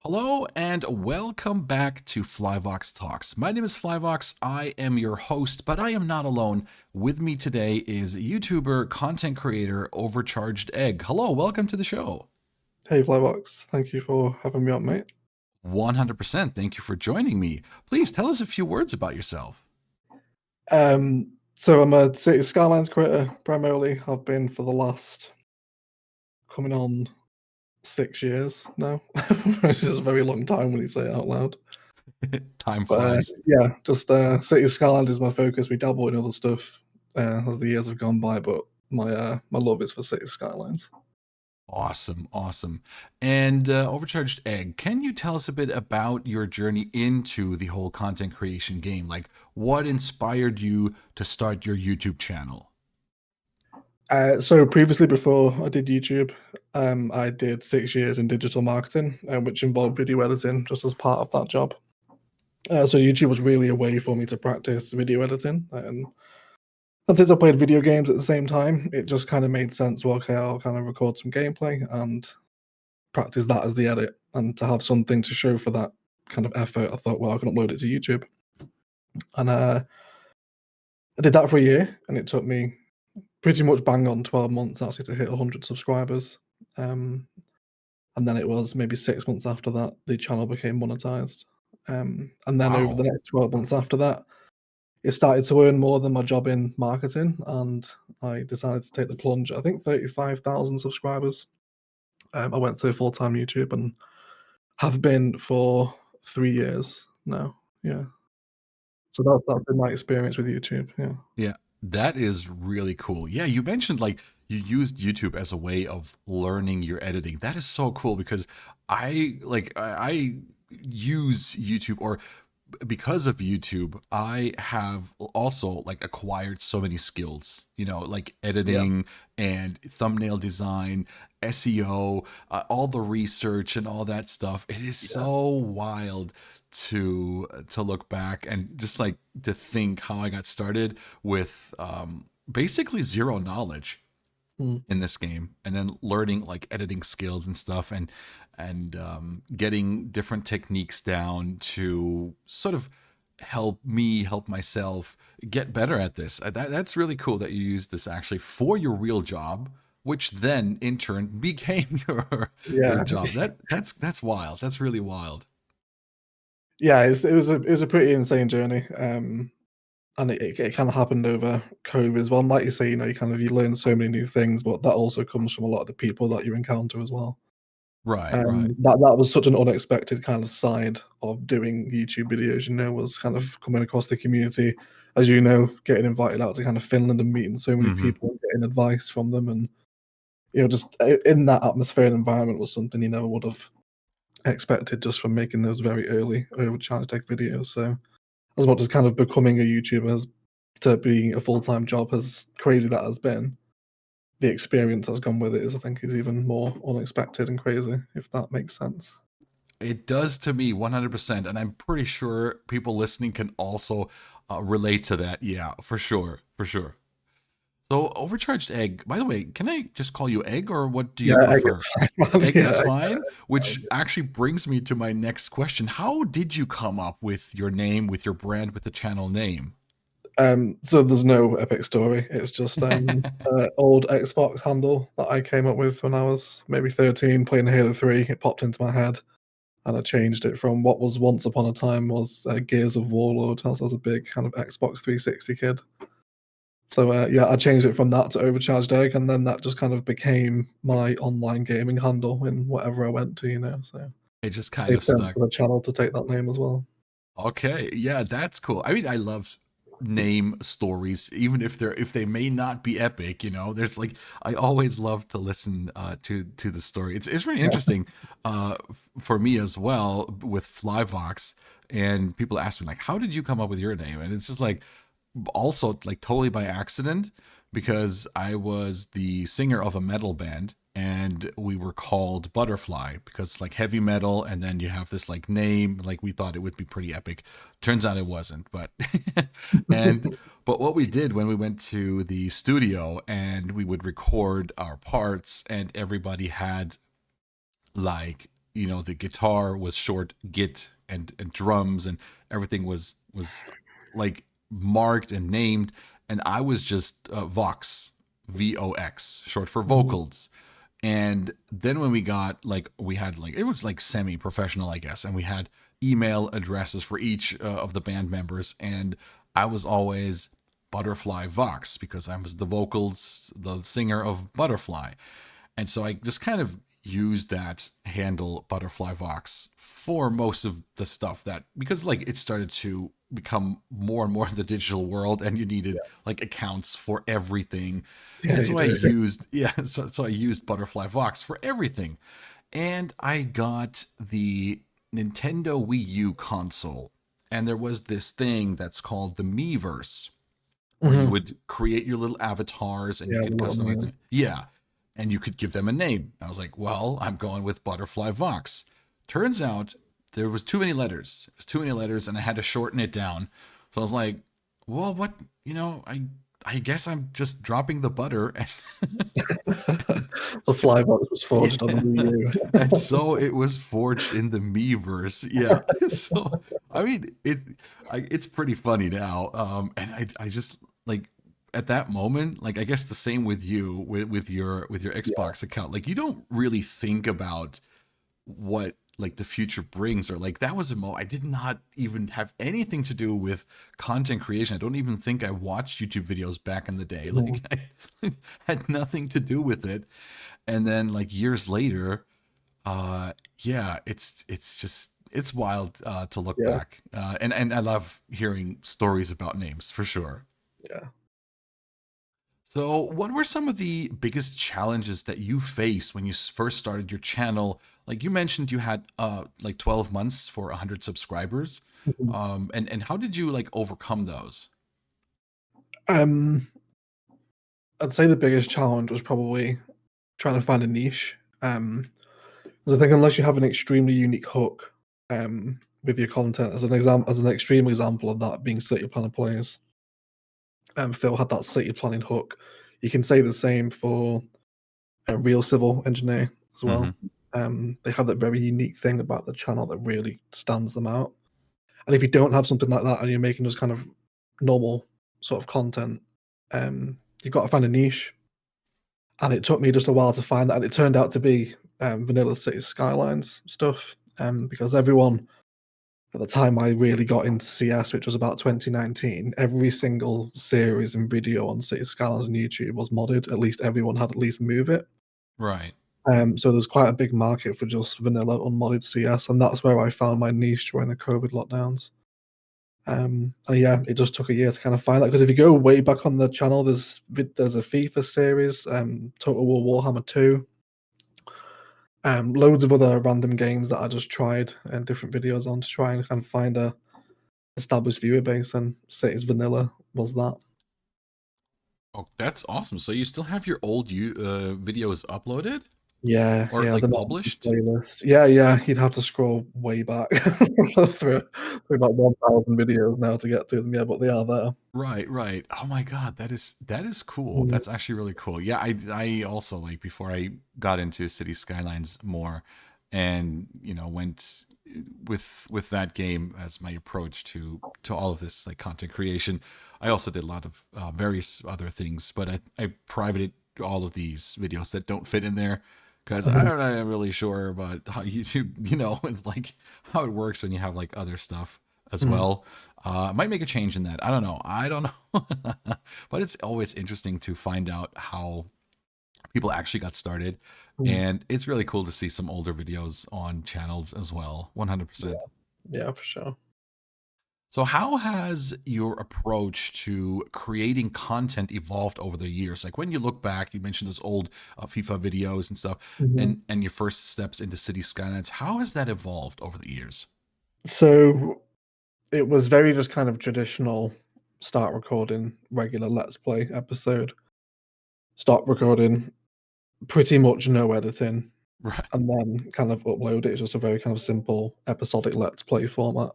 Hello and welcome back to Flyvox Talks. My name is Flyvox. I am your host, but I am not alone. With me today is YouTuber, content creator, Overcharged Egg. Hello, welcome to the show. Hey Flybox, thank you for having me on, mate. 100%. Thank you for joining me. Please tell us a few words about yourself. So I'm a City Skylines creator primarily. I've been for the last coming on 6 years now, which is a very long time when you say it out loud. Time But flies. yeah, just City Skylines is my focus. We dabble in other stuff as the years have gone by, but my love is for City Skylines. Awesome, awesome. And Overcharged Egg, can you tell us a bit about your journey into the whole content creation game? Like, what inspired you to start your YouTube channel? So previously, before I did YouTube, I did 6 years in digital marketing, which involved video editing just as part of that job. So YouTube was really a way for me to practice video editing. And since I played video games at the same time, it just kind of made sense. Well, okay, I'll kind of record some gameplay and practice that as the edit, and to have something to show for that kind of effort. I thought, well, I can upload it to YouTube, and I did that for a year, and it took me pretty much bang on 12 months actually to hit 100 subscribers. Um, and then it was maybe 6 months after that the channel became monetized. And then over the Wow. next 12 months after that, it started to earn more than my job in marketing, and I decided to take the plunge. I think 35,000 subscribers. I went to full time YouTube and have been for 3 years now. Yeah, so that's been my experience with YouTube. Yeah, Yeah, that is really cool. Yeah, you mentioned like you used YouTube as a way of learning your editing. That is so cool because I use YouTube, or because of YouTube, I have also like acquired so many skills, like yeah, editing and thumbnail design, SEO, all the research and all that stuff. It is yeah. so wild to look back and just like to think how I got started with basically zero knowledge Mm. in this game, and then learning like editing skills and stuff, and getting different techniques down to sort of help myself get better at this. That's really cool that you use this actually for your real job, which then in turn became your Yeah, job. That's wild. That's really wild. yeah. It was a pretty insane journey. And it kind of happened over COVID as well. And like you say, you learn so many new things, but that also comes from a lot of the people that you encounter as well. Right, right. That was such an unexpected kind of side of doing YouTube videos. Was kind of coming across the community, as getting invited out to kind of Finland and meeting so many Hmm. people and getting advice from them, and just in that atmosphere and environment was something you never would have expected just from making those very early Overcharged Egg videos. So as much as kind of becoming a YouTuber has to being a full-time job, as crazy that has been, the experience that's gone with it I think is even more unexpected and crazy, if that makes sense. It does to me 100%. And I'm pretty sure people listening can also relate to that. Yeah, for sure. For sure. So, Overcharged Egg, by the way, can I just call you Egg, or what do you Yeah, I prefer? guess man, Egg yeah, is fine, which actually brings me to my next question. How did you come up with your name, with your brand, with the channel name? so there's no epic story. It's just old Xbox handle that I came up with when I was maybe 13 playing Halo 3. It popped into my head, and I changed it from what was once upon a time was Gears of Warlord, as I was a big kind of Xbox 360 kid. So yeah, I changed it from that to Overcharged Egg, and then that just kind of became my online gaming handle in whatever I went to. So It just kind made of sense stuck. for the channel to take that name as well. Okay, yeah, that's cool. I mean, I love name stories, even if they may not be epic. There's like I always love to listen to the story. It's really Yeah. interesting for me as well with Flyvox, and people ask me like, how did you come up with your name? And it's just like also like totally by accident, because I was the singer of a metal band, and we were called Butterfly because like heavy metal, and then you have this like name, like we thought it would be pretty epic. Turns out it wasn't, but and but what we did when we went to the studio and we would record our parts, and everybody had like the guitar was short git, and drums and everything was like marked and named, and I was just Vox, Vox, short for Mhm. vocals. And then when we had like, it was like semi professional, I guess, and we had email addresses for each of the band members, and I was always Butterfly Vox because I was the vocals, the singer of Butterfly. And so I just kind of used that handle, Butterfly Vox, for most of the stuff, that because like it started to become more and more the digital world, and you needed like accounts for everything. Yeah, And you so I do. used, yeah, so I used Butterfly Vox for everything. And I got the Nintendo Wii U console. And there was this thing that's called the Miiverse, where you Mhm. would create your little avatars and you Yeah, the could little customize meal. them. Yeah. And you could give them a name. I was like, well, I'm going with Butterfly Vox. Turns out there was too many letters. It was too many letters, and I had to shorten it down. So I was like, well, what, I guess I'm just dropping the butter. So Flybox was Yeah. forged on the Wii U. And so it was forged in the Miiverse. Yeah. So I mean, it's pretty funny now. And I just like, at that moment, like, I guess the same with you, with your Yeah. Xbox account. Like, you don't really think about what like the future brings, or like, that was I did not even have anything to do with content creation. I don't even think I watched YouTube videos back in the day. Like, Mhm. I had nothing to do with it. And then like years later, yeah, it's wild to look Yeah. back, and I love hearing stories about names for sure. Yeah. So, what were some of the biggest challenges that you faced when you first started your channel? Like, you mentioned you had like 12 months for 100 subscribers, Mhm. and how did you like overcome those? Um, I'd say the biggest challenge was probably trying to find a niche. 'Cause I think unless you have an extremely unique hook, with your content, as an extreme example of that being City Planner Plays, Phil had that city planning hook. You can say the same for a Real Civil Engineer as Hmm. well. They have that very unique thing about the channel that really stands them out. And if you don't have something like that and you're making just kind of normal sort of content, you've got to find a niche. And it took me just a while to find that, and it turned out to be Vanilla City Skylines stuff, because everyone at the time I really got into CS, which was about 2019, every single series and video on City Skylines on YouTube was modded. At least everyone had at least move it. Right. So there's quite a big market for just vanilla unmodded CS, and that's where I found my niche during the COVID lockdowns. And yeah, it just took a year to kind of find that, because if you go way back on the channel, there's a FIFA series, Total War Warhammer 2, loads of other random games that I just tried and different videos on to try and kind of find a established viewer base, and Cities Vanilla was that. Oh, that's awesome. So you still have your old videos uploaded Yeah, or yeah, the like not published? playlist. Yeah, yeah, you'd have to scroll way back through about 1,000 videos now to get to them. Yeah, but they are there. Right, right. Oh my God, that is cool. Mhm, That's actually really cool. Yeah, I also, like, before I got into City Skylines more, and went with that game as my approach to all of this like content creation. I also did a lot of various other things, but I privated all of these videos that don't fit in there, because I'm mhm, not really sure about how YouTube, with like how it works when you have like other stuff as mhm, well. Might make a change in that. I don't know. I don't know. But it's always interesting to find out how people actually got started. mhm. And it's really cool to see some older videos on channels as well. 100%. Yeah, yeah, for sure. So, how has your approach to creating content evolved over the years? Like, when you look back, you mentioned those old FIFA videos and stuff, Mhm. and your first steps into City Skylines. How has that evolved over the years? So it was very just kind of traditional: start recording, regular Let's Play episode, stop recording, pretty much no editing, Right. and then kind of upload it. It's just a very kind of simple episodic Let's Play format,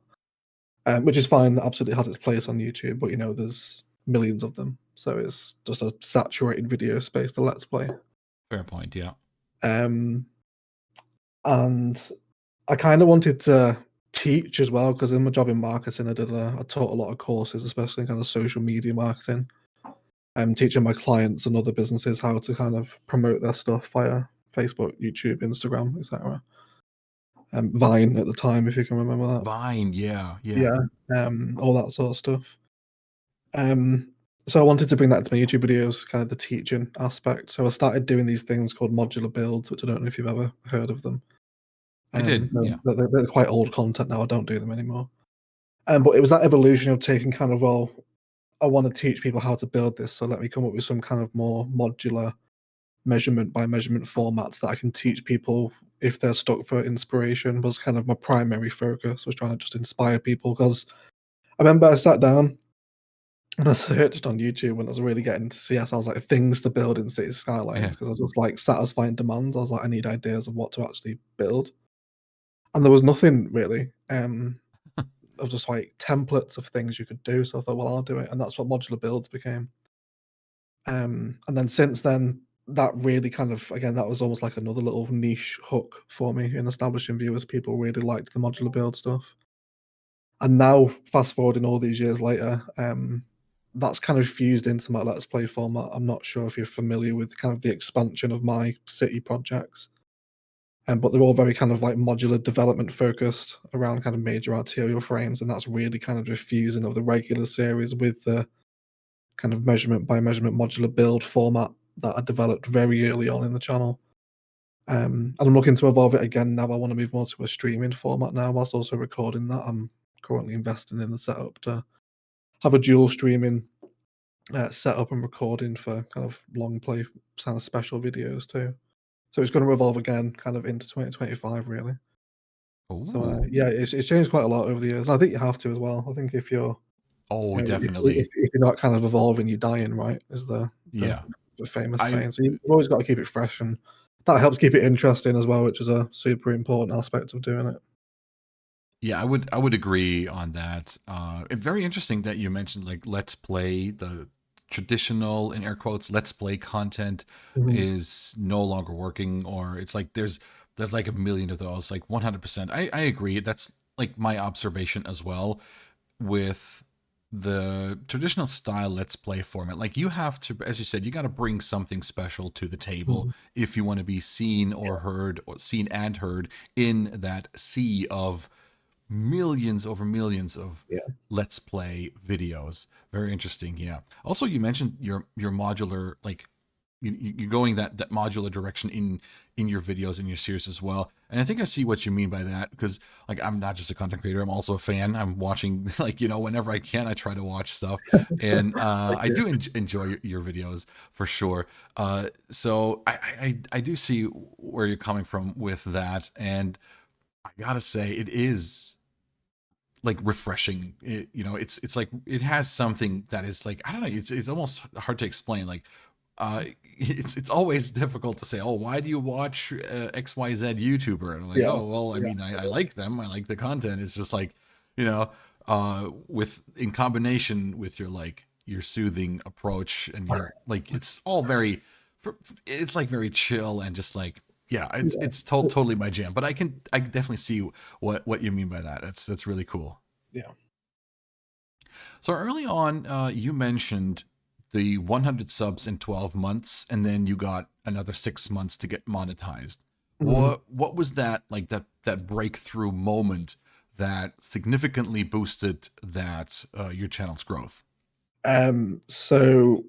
which is fine. Absolutely has its place on YouTube, but there's millions of them, so it's just a saturated video space. The Let's Play, Fair point. Yeah. um, and I kind of wanted to teach as well because in my job in marketing, I taught a lot of courses, especially in kind of social media marketing. I'm teaching my clients and other businesses how to kind of promote their stuff via Facebook, YouTube, Instagram, etc. Vine at the time, if you can remember that. Vine, yeah, yeah. Yeah, all that sort of stuff. Um, so I wanted to bring that to my YouTube videos, kind of the teaching aspect. So I started doing these things called modular builds, which I don't know if you've ever heard of them. I did, No, yeah. they're quite old content now. I don't do them anymore. But it was that evolution of taking kind of, well, I want to teach people how to build this, so let me come up with some kind of more modular measurement by measurement formats that I can teach people if they're stuck for inspiration. Was kind of my primary focus, was trying to just inspire people. Because I remember I sat down and I searched on YouTube when I was really getting to CS. I was like, things to build in city skylines, Yeah. because I was just like satisfying demands. I was like, I need ideas of what to actually build, and there was nothing really. Of just like templates of things you could do. So I thought, well, I'll do it, and that's what modular builds became. And then since then, that really kind of, again, that was almost like another little niche hook for me in establishing viewers. People really liked the modular build stuff. And now, fast forwarding all these years later, that's kind of fused into my Let's Play format. I'm not sure if you're familiar with kind of the expansion of my city projects. But they're all very kind of like modular development focused around kind of major arterial frames, and that's really kind of the fusing of the regular series with the kind of measurement by measurement modular build format that I developed very early on in the channel. And I'm looking to evolve it again now. I want to move more to a streaming format now, whilst also recording that. I'm currently investing in the setup to have a dual streaming setup and recording for kind of long play kind of special videos too. So it's going to evolve again, kind of into 2025, really. So Oh, yeah, it's changed quite a lot over the years. And I think you have to as well. I think if you're, oh, if definitely. if you're not kind of evolving, you're dying, right? Is the Yeah. the famous I saying. So you've always got to keep it fresh, and that helps keep it interesting as well, which is a super important aspect of doing it. Yeah, I would agree on that. Very interesting that you mentioned like let's play, the traditional in air quotes let's play content Mhm, is no longer working, or it's like there's like a million of those. Like 100%. I agree. That's like my observation as well with the traditional style let's play format. Like you have to, as you said, you got to bring something special to the table mhm. if you want to be seen or heard, or seen and heard in that sea of millions over millions of Yeah. let's play videos. Very interesting. Yeah. Also, you mentioned your modular, like you're going that modular direction in your videos in your series as well. And I think I see what you mean by that, because like I'm not just a content creator, I'm also a fan. I'm watching like whenever I can, I try to watch stuff, and Thank I you. do enjoy your videos for sure. So I do see where you're coming from with that, and I gotta say it is like refreshing. It's like it has something that is like, I don't know. It's almost hard to explain. Like, it's always difficult to say, oh, why do you watch XYZ YouTuber? And I'm like, Yeah. oh, well, I Yeah. mean, I like them. I like the content. It's just like, with in combination with your like your soothing approach and your like, it's all very, it's like very chill and just like, yeah, it's Yeah. totally my jam. But I can definitely see what you mean by that. That's really cool. Yeah. So early on, you mentioned the 100 subs in 12 months, and then you got another 6 months to get monetized. Mhm. What was that like, that breakthrough moment that significantly boosted that your channel's growth? So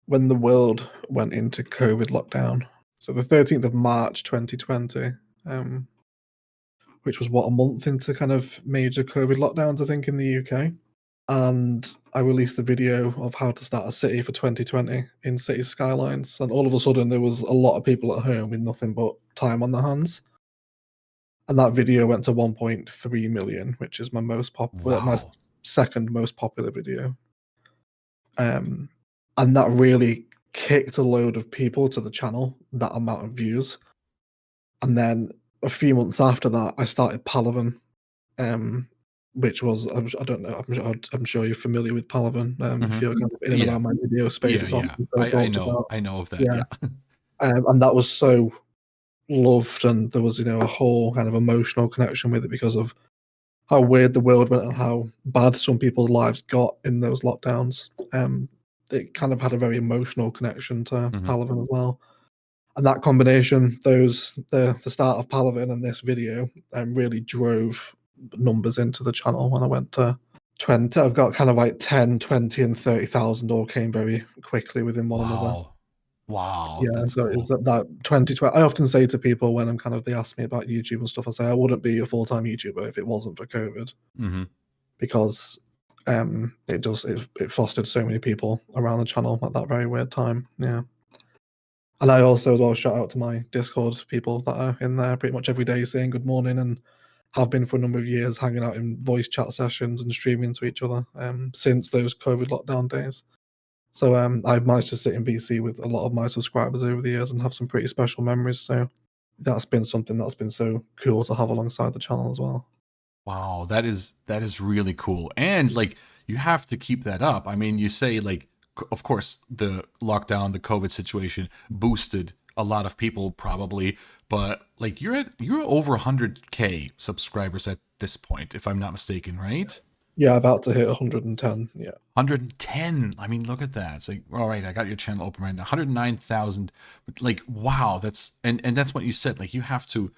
when the world went into COVID lockdown, so the 13th of March 2020, um, which was what, a month into kind of major COVID lockdowns, I think, in the UK. And I released the video of how to start a city for 2020 in city skylines. And all of a sudden, there was a lot of people at home with nothing but time on their hands. And that video went to 1.3 million, which is my Wow. second most popular video. Um, and that really kicked a load of people to the channel, that amount of views. And then a few months after that, I started Palavan, um, which was, I don't know, I'm sure you're familiar with Palavan. If Hmm. you're kind of in and Yeah, around my video space, yeah, it's yeah. often so I talked know, about. I know of that. Yeah, Yeah. and that was so loved, and there was a whole kind of emotional connection with it because of how weird the world went and how bad some people's lives got in those lockdowns. It kind of had a very emotional connection to Hmm. Paladin as well. And that combination, the start of Paladin and this video, really drove numbers into the channel when I went to 20. I've got kind of like 10, 20, and 30,000 all came very quickly within one another. Wow. Wow. Yeah, That's so it's cool. that 2020. I often say to people when they ask me about YouTube and stuff, I say I wouldn't be a full time YouTuber if it wasn't for COVID, Hmm. because it fostered so many people around the channel at that very weird time. Yeah. And I also as well shout out to my Discord people that are in there pretty much every day saying good morning, and have been for a number of years, hanging out in voice chat sessions and streaming to each other since those COVID lockdown days. So I've managed to sit in VC with a lot of my subscribers over the years and have some pretty special memories. So that's been something that's been so cool to have alongside the channel as well. Wow, that is really cool. And like you have to keep that up. I mean, you say like of course the lockdown, the COVID situation boosted a lot of people probably, but like you're over 100K subscribers at this point if I'm not mistaken, right? Yeah, about to hit 110. Yeah, 110. I mean, look at that. It's like, all right, I got your channel open right now. 109,000. Like, wow, and that's what you said. Like, you have to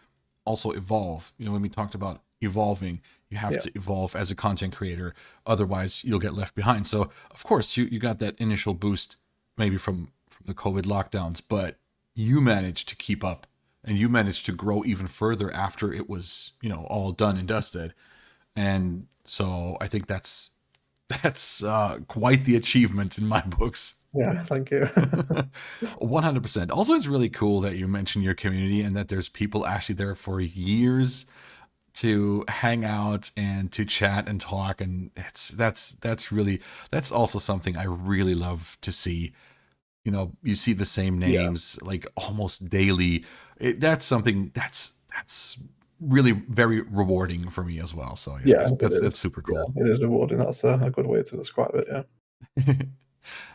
also evolve. You know, when we talked about evolving, you have yeah, to evolve as a content creator. Otherwise, you'll get left behind. So, of course, you got that initial boost maybe from the COVID lockdowns, but you managed to keep up and you managed to grow even further after it was, all done and dusted. And so I think that's quite the achievement in my books. yeah. Thank you. 100%. Also, it's really cool that you mentioned your community and that there's people actually there for years to hang out and to chat and talk, and that's also something I really love to see. You see the same Yeah, names like almost daily. That's something that's really very rewarding for me as well. So yeah, yeah, that's it that's that's is. super Yeah, cool. it is rewarding. That's a good way to describe it. Yeah.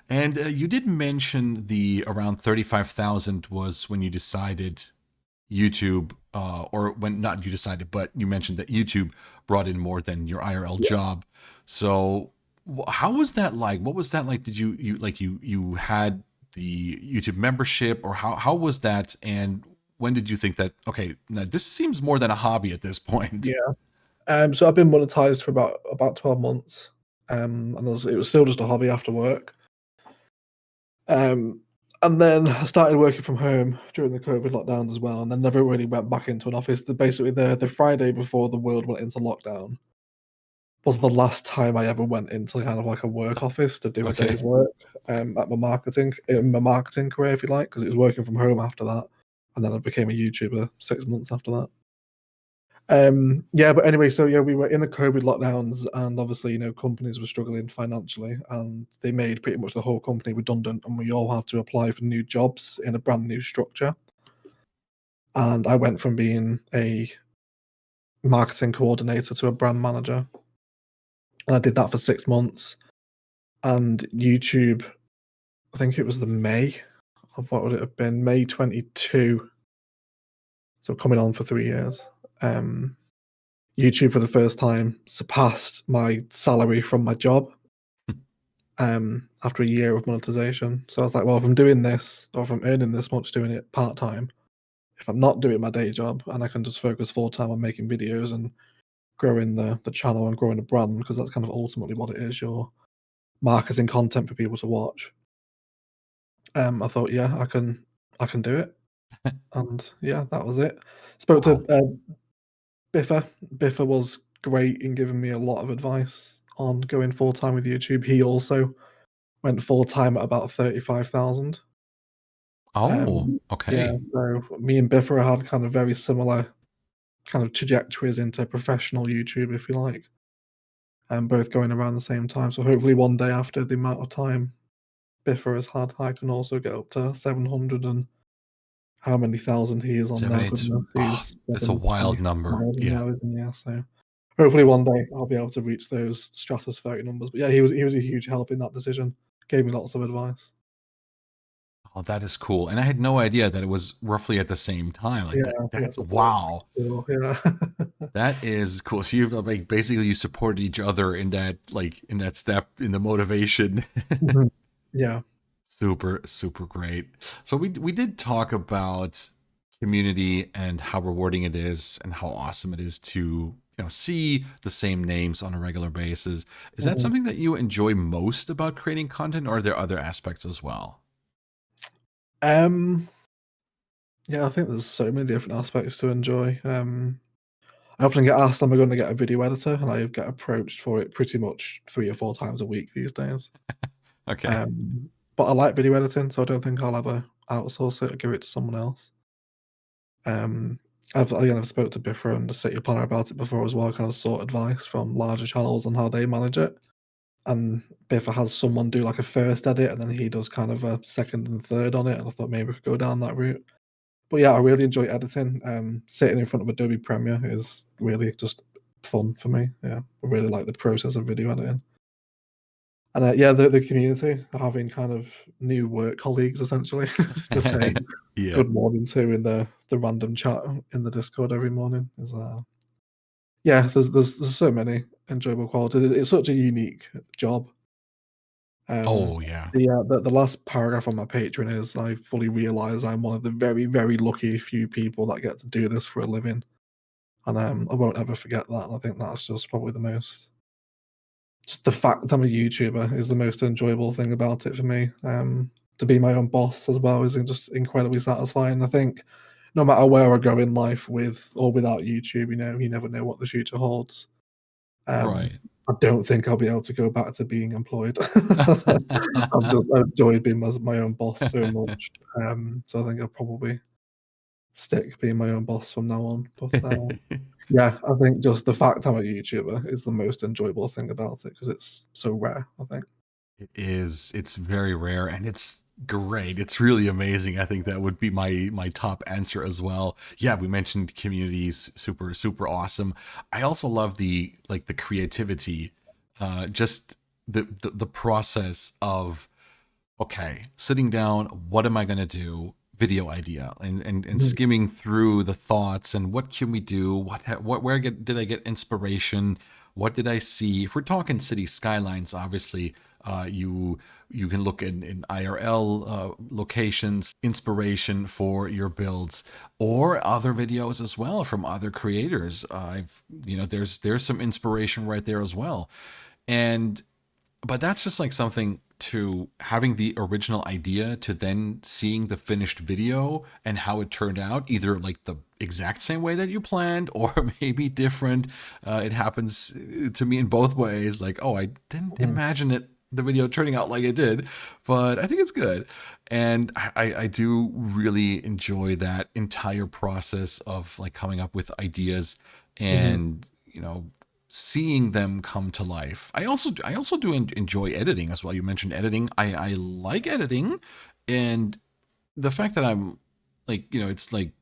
And you did mention the around 35,000 was when you decided YouTube, or when not you decided, but you mentioned that YouTube brought in more than your IRL Yeah. job. So how was that like? What was that like? Did you had the YouTube membership, or how was that? And when did you think that, okay, now this seems more than a hobby at this point? Yeah. So I've been monetized for about 12 months. And it was still just a hobby after work. Um, and then I started working from home during the COVID lockdowns as well, and then never really went back into an office. Basically, the Friday before the world went into lockdown was the last time I ever went into kind of like a work office to do a Okay. day's work at my marketing career, if you like, because it was working from home after that, and then I became a YouTuber 6 months after that. Yeah, but anyway, so yeah, we were in the COVID lockdowns, and obviously, companies were struggling financially, and they made pretty much the whole company redundant, and we all had to apply for new jobs in a brand new structure. And I went from being a marketing coordinator to a brand manager, and I did that for 6 months. And YouTube, I think it was the May of what would it have been? May 22. So coming on for 3 years. Um, YouTube for the first time surpassed my salary from my job after a year of monetization. So I was like, well, if I'm doing this or if I'm earning this much doing it part time, if I'm not doing my day job and I can just focus full time on making videos and growing the channel and growing the brand, because that's kind of ultimately what it is, you're marketing content for people to watch. I thought, yeah, I can do it. And yeah, that was it. Spoke to Wow. Biffa. Biffa was great in giving me a lot of advice on going full time with YouTube. He also went full time at about 35,000. Oh, Yeah, okay. so me and Biffa had kind of very similar kind of trajectories into professional YouTube, if you like, and both going around the same time. So hopefully one day after the amount of time Biffa has had, I can also get up to 700, and how many thousand he is on Seven, now. eight. Goodness, Oh, he's that's a wild number. 725 Yeah. now, isn't he? Yeah, so hopefully one day I'll be able to reach those stratospheric numbers. But yeah, he was a huge help in that decision. Gave me lots of advice. Oh, that is cool. And I had no idea that it was roughly at the same time. Like Yeah, that yeah, that's it's about wow. cool, yeah. That is cool. So you've like basically you supported each other in that like in that step in the motivation. Mhm. Yeah. Super, super great. So we did talk about community and how rewarding it is and how awesome it is to, see the same names on a regular basis. Is that Mhm. something that you enjoy most about creating content, or are there other aspects as well? Um, yeah, I think there's so many different aspects to enjoy. I often get asked, "Am I gonna get a video editor?" And I get approached for it pretty much 3 or 4 times a week these days. Okay. But I like video editing, so I don't think I'll ever outsource it or give it to someone else. Um, I've spoke to Biffa and the City Planner about it before as well, kind of sought advice from larger channels on how they manage it. And Biffa has someone do like a first edit, and then he does kind of a second and third on it, and I thought maybe we could go down that route. But yeah, I really enjoy editing. Sitting in front of Adobe Premiere is really just fun for me. Yeah, I really like the process of video editing. And yeah, the community, having kind of new work colleagues essentially to say Yeah. good morning to in the random chat in the Discord every morning is yeah, there's so many enjoyable qualities. It's such a unique job. Oh yeah. The last paragraph on my Patreon is I fully realize I'm one of the very, very lucky few people that get to do this for a living. And I won't ever forget that. And I think that's just probably the most just the fact I'm a YouTuber is the most enjoyable thing about it for me. To be my own boss as well is just incredibly satisfying. I think no matter where I go in life with or without YouTube, you never know what the future holds. Um, Right. I don't think I'll be able to go back to being employed. I enjoy being my own boss so much. So I think I'll probably stick being my own boss from now on. But yeah, I think just the fact I'm a YouTuber is the most enjoyable thing about it because it's so rare, I think. It is. It's very rare and it's great. It's really amazing. I think that would be my top answer as well. Yeah, we mentioned communities, super super awesome. I also love the like the creativity, just the process of okay, sitting down, what am I going to do? Video idea and Mhm, skimming through the thoughts and what can we do? Did I get inspiration? What did I see? If we're talking city skylines, obviously, you can look in IRL locations, inspiration for your builds, or other videos as well from other creators. There's some inspiration right there as well, and but that's just like something to having the original idea to then seeing the finished video and how it turned out, either like the exact same way that you planned or maybe different. It happens to me in both ways. Like, oh, I didn't mhm, imagine the video turning out like it did, but I think it's good. And I do really enjoy that entire process of like coming up with ideas mhm, and, seeing them come to life. I also do enjoy editing as well. You mentioned editing. I like editing, and the fact that I'm like it's like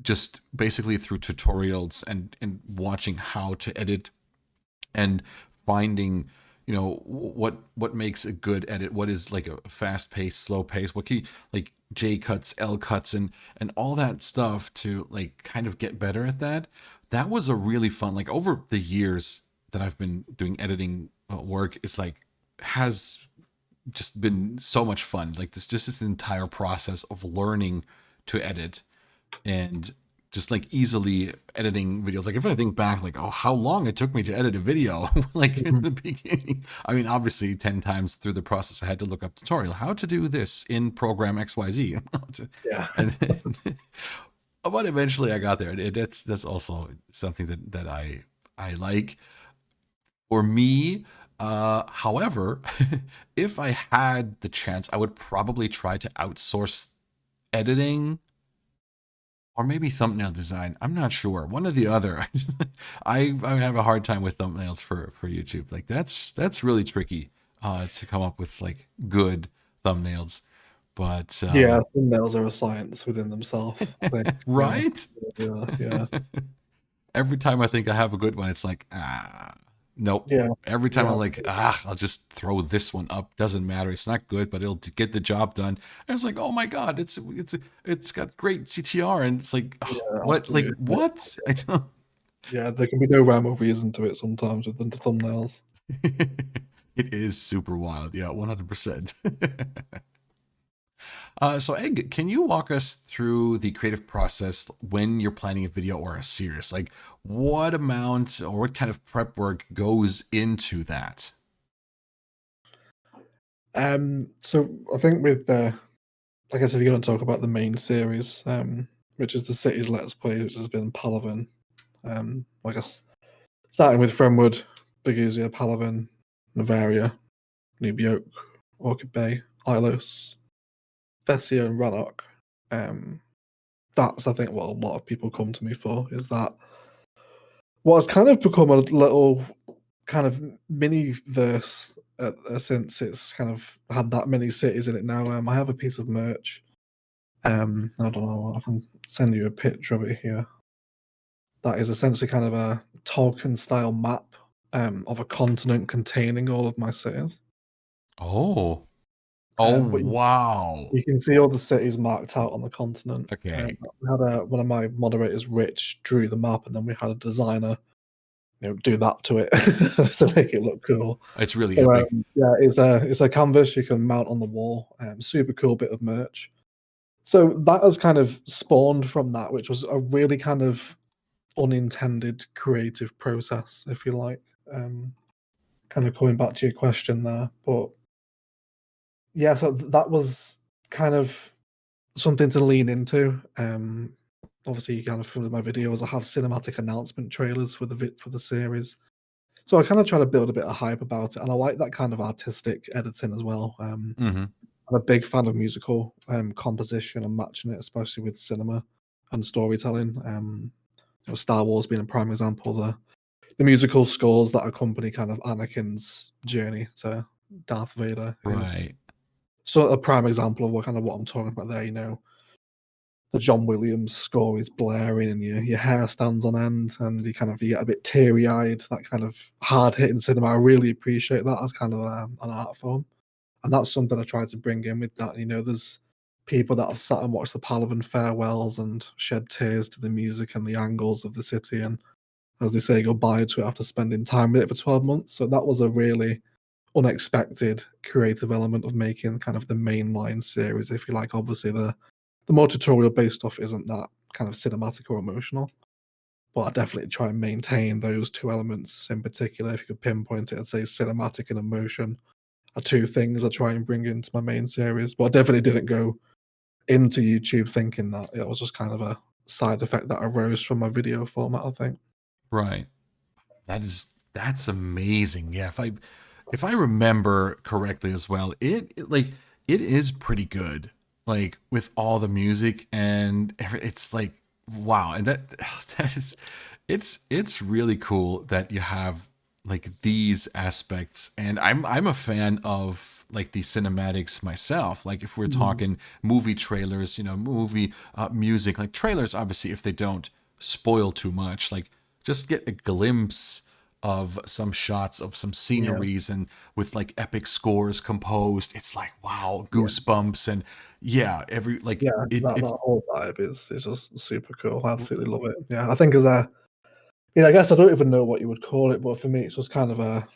just basically through tutorials and watching how to edit and finding what makes a good edit, what is like a fast pace, slow pace, what can you, like J cuts, L cuts, and all that stuff to like kind of get better at that. That was a really fun, like over the years that I've been doing editing work, it's like has just been so much fun, like this entire process of learning to edit and just like easily editing videos. Like if I think back, like, oh, how long it took me to edit a video, like in mhm. the beginning. I mean, obviously, 10 times through the process, I had to look up tutorial how to do this in program XYZ. Yeah. and but eventually, I got there. That's also something that I like. For me, however, if I had the chance, I would probably try to outsource editing or maybe thumbnail design. I'm not sure. One or the other. I have a hard time with thumbnails for YouTube. Like that's really tricky to come up with like good thumbnails. But Yeah, thumbnails are a science within themselves, I think. Yeah. right? Yeah, yeah. Every time I think I have a good one, it's like Nope. Yeah, Every time yeah, I'm like, I'll just throw this one up. Doesn't matter. It's not good, but it'll get the job done. And it's like, oh my god, it's got great CTR, and it's like, yeah, what? Like absolutely. what? I don't. Yeah, there can be no rhyme or reason to it sometimes with the thumbnails. It is super wild. Yeah, 100%. So, Egg, can you walk us through the creative process when you're planning a video or a series? Like, what amount or what kind of prep work goes into that? So I think with the, I guess if you're going to talk about the main series, which is the Cities Let's Play, which has been Palaven, I guess starting with Fremwood, Biguzia, Palaven, Navaria, Nubioke, Orchid Bay, Ilos, Thessia, and Rannoch. Um, that's I think what a lot of people come to me for is that what has kind of become a little kind of mini verse since it's kind of had that many cities in it now. I have a piece of merch. I don't know. I can send you a picture of it here. That is essentially kind of a Tolkien style map of a continent containing all of my cities. Oh, oh, But wow. you can see all the cities marked out on the continent. Okay, We had one of my moderators, Rich, drew the map, and then we had a designer, do that to it to make it look cool. it's really So epic. yeah, it's a canvas you can mount on the wall. Super cool bit of merch. So that has kind of spawned from that, which was a really kind of unintended creative process, if you like. Kind of coming back to your question there, but yeah, so that was kind of something to lean into. Obviously, you kind of from my videos, I have cinematic announcement trailers for for the series. So I kind of try to build a bit of hype about it, and I like that kind of artistic editing as well. Hmm. I'm a big fan of musical composition and matching it, especially with cinema and storytelling. Star Wars being a prime example, the musical scores that accompany kind of Anakin's journey to Darth Vader is Right, sort of a prime example of what I'm talking about there. The John Williams score is blaring and your hair stands on end and you get a bit teary eyed. That kind of hard hitting cinema. I really appreciate that as kind of an art form, and that's something I try to bring in with that. There's people that have sat and watched the Palavan farewells and shed tears to the music and the angles of the city, and as they say, goodbye to it after spending time with it for 12 months. So that was a really unexpected creative element of making kind of the mainline series, if you like. Obviously, the more tutorial based stuff isn't that kind of cinematic or emotional, but I definitely try and maintain those two elements in particular. If you could pinpoint it, I'd say cinematic and emotion are two things I try and bring into my main series. But I definitely didn't go into YouTube thinking that. It was just kind of a side effect that arose from my video format, I think. right. That's amazing. Yeah, if I remember correctly as well, like it is pretty good. Like with all the music and it's like wow, and that that is it's really cool that you have like these aspects, and I'm a fan of like the cinematics myself. Like if we're Mhm. talking movie trailers, movie music, like trailers obviously if they don't spoil too much, like just get a glimpse of some shots of some Yeah, sceneries and with like epic scores composed, it's like wow, yeah, goosebumps. And yeah, every like yeah. That whole vibe is just super cool. I absolutely love it. Yeah, I think as a I guess I don't even know what you would call it, but for me, it's just kind of a.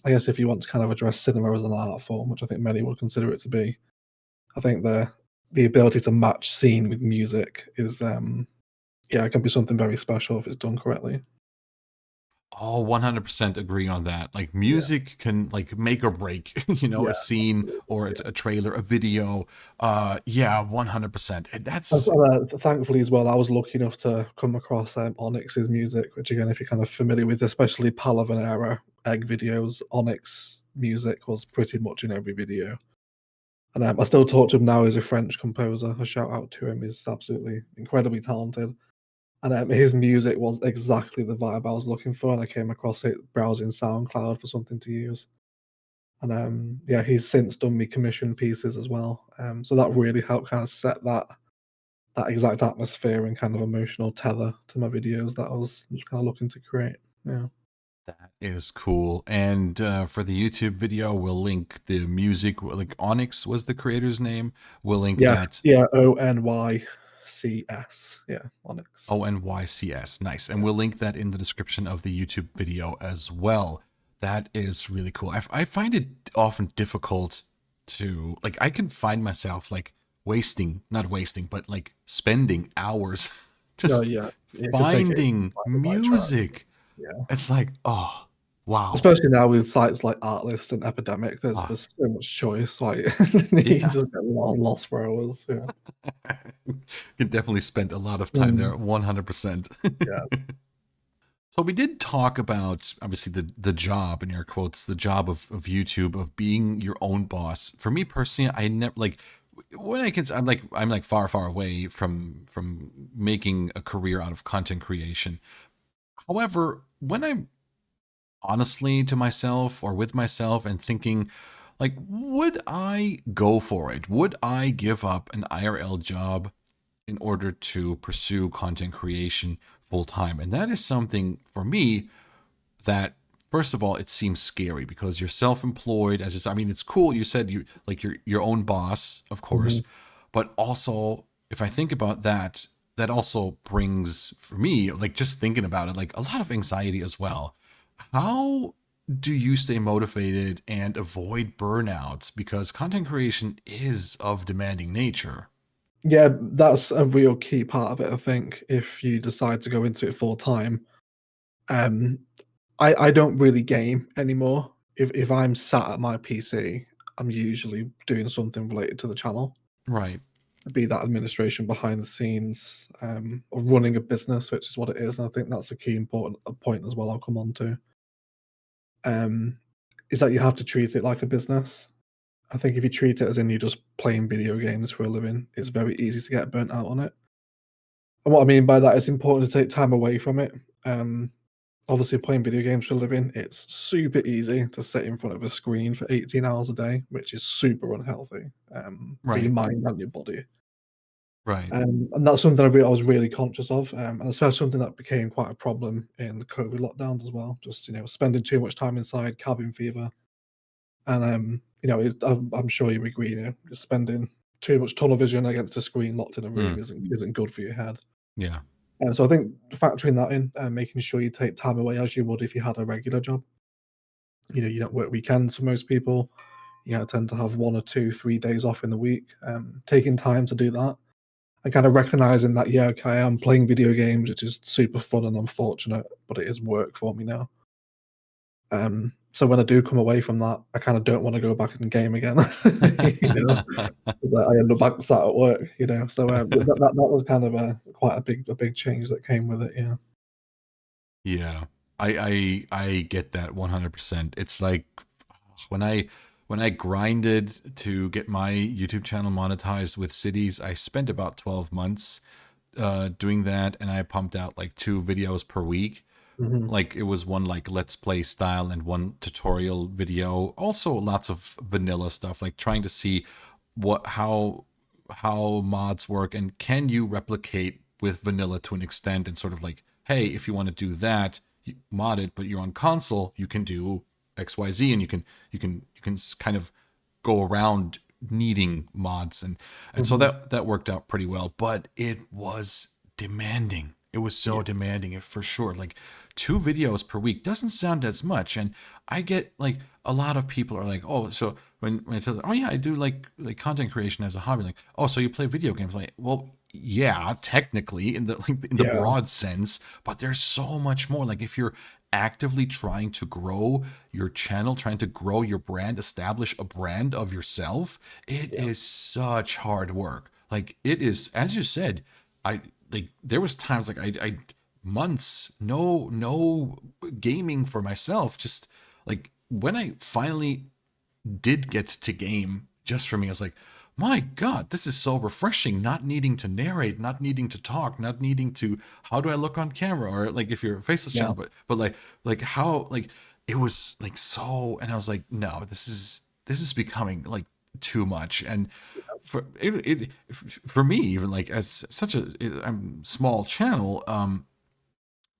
I guess if you want to kind of address cinema as an art form, which I think many would consider it to be, I think the ability to match scene with music is yeah, it can be something very special if it's done correctly. all 100% agree on that. Like Yeah, music can like make or break, yeah, a scene absolutely. or Yeah. a trailer, a video. Yeah, 100%. And And, that's thankfully as well, I was lucky enough to come across Onyx's music, which again, if you're kind of familiar with, especially Palavan era egg videos, Onyx music was pretty much in every video. And I still talk to him now. He's a French composer. A shout out to him. He's absolutely incredibly talented. And his music was exactly the vibe I was looking for. And I came across it browsing SoundCloud for something to use. And yeah, he's since done me commission pieces as well. So that really helped kind of set that exact atmosphere and kind of emotional tether to my videos that I was kind of looking to create. Yeah. that is cool. And for the YouTube video, we'll link the music. Like Onyx was the creator's name. We'll link Yes, that. yeah, Onycs, yeah, Onyx. ONYCS. Nice. And Yeah, we'll link that in the description of the YouTube video as well. That is really cool. I find it often difficult to, like, I can find myself, like, not wasting, but like spending hours no, just yeah, it could take it finding like the right track. music. Yeah, It's like, oh, wow. especially now with sites like Artlist and Epidemic, Ah, there's so much choice. Like you can yeah. just get lost for hours. Yeah. You definitely spent a lot of time Mm, there, 100%. yeah. So we did talk about obviously the job in air quotes, the job of YouTube, of being your own boss. For me personally, I never like when I can I'm like far away from making a career out of content creation. However, when I'm honestly to myself or with myself and thinking, like, would I go for it? Would I give up an IRL job in order to pursue content creation full time? And that is something for me that, first of all, it seems scary because you're self-employed. As just, I mean, it's cool. You said you like your own boss, of course, Mhm. but also if I think about that, that also brings for me, like just thinking about it, like a lot of anxiety as well. How do you stay motivated and avoid burnout? Because content creation is of demanding nature. Yeah, that's a real key part of it. I think if you decide to go into it full time, um, I don't really game anymore. If I'm sat at my PC, I'm usually doing something related to the channel, Right, be that administration behind the scenes, or running a business, which is what it is. And I think that's a key important point as well. I'll come on to. Um, is that you have to treat it like a business. I think if you treat it as in you're just playing video games for a living, it's very easy to get burnt out on it. And what I mean by that, it's important to take time away from it. Um, Obviously, playing video games for a living, it's super easy to sit in front of a screen for 18 hours a day, which is super unhealthy for your right, mind and your body. right. And that's something I was really conscious of, and especially something that became quite a problem in the COVID lockdowns as well. Just spending too much time inside, cabin fever, and I'm sure you agree. Just spending too much tunnel vision against a screen locked in a room Mm, isn't good for your head. yeah. And so I think factoring that in and making sure you take time away as you would if you had a regular job. You don't work weekends for most people. Tend to have 1 or 2, 3 days off in the week. Taking time to do that and kind of recognizing that, yeah, okay, I am playing video games, which is super fun and unfortunate, but it is work for me now. So when I do come away from that, I kind of don't want to go back and game again, you know, 'cause I end up back sat at work, you know. So that was kind of quite a big change that came with it. Yeah. Yeah. I get that 100%. It's like when I grinded to get my YouTube channel monetized with cities, I spent about 12 months doing that, and I pumped out like 2 videos per week. Hmm. Like it was one like let's play style and one tutorial video. Also lots of vanilla stuff, like trying to see what how mods work and can you replicate with vanilla to an extent, and sort of like, hey, if you want to do that, you mod it, but you're on console, you can do XYZ, and you can kind of go around needing mods, and so Hmm. that worked out pretty well, but it was demanding. It was so Yeah. demanding, for sure. Like 2 videos per week doesn't sound as much, and I get like a lot of people are like, oh, so when I tell them, oh yeah, I do like content creation as a hobby, like, oh, so you play video games? Like, well, yeah, technically in the like in the Yeah. broad sense, but there's so much more. Like if you're actively trying to grow your channel, trying to grow your brand, establish a brand of yourself, it Yeah. is such hard work. Like it is, as you said, I like there was times like I months no gaming for myself. Just like when I finally did get to game just for me, I was like, my God, this is so refreshing. Not needing to narrate, not needing to talk, not needing to how do I look on camera, or like if you're a faceless Yeah. channel, but like how like it was like so, and I was like, no, this is becoming like too much, and for me even like as such a I'm small channel,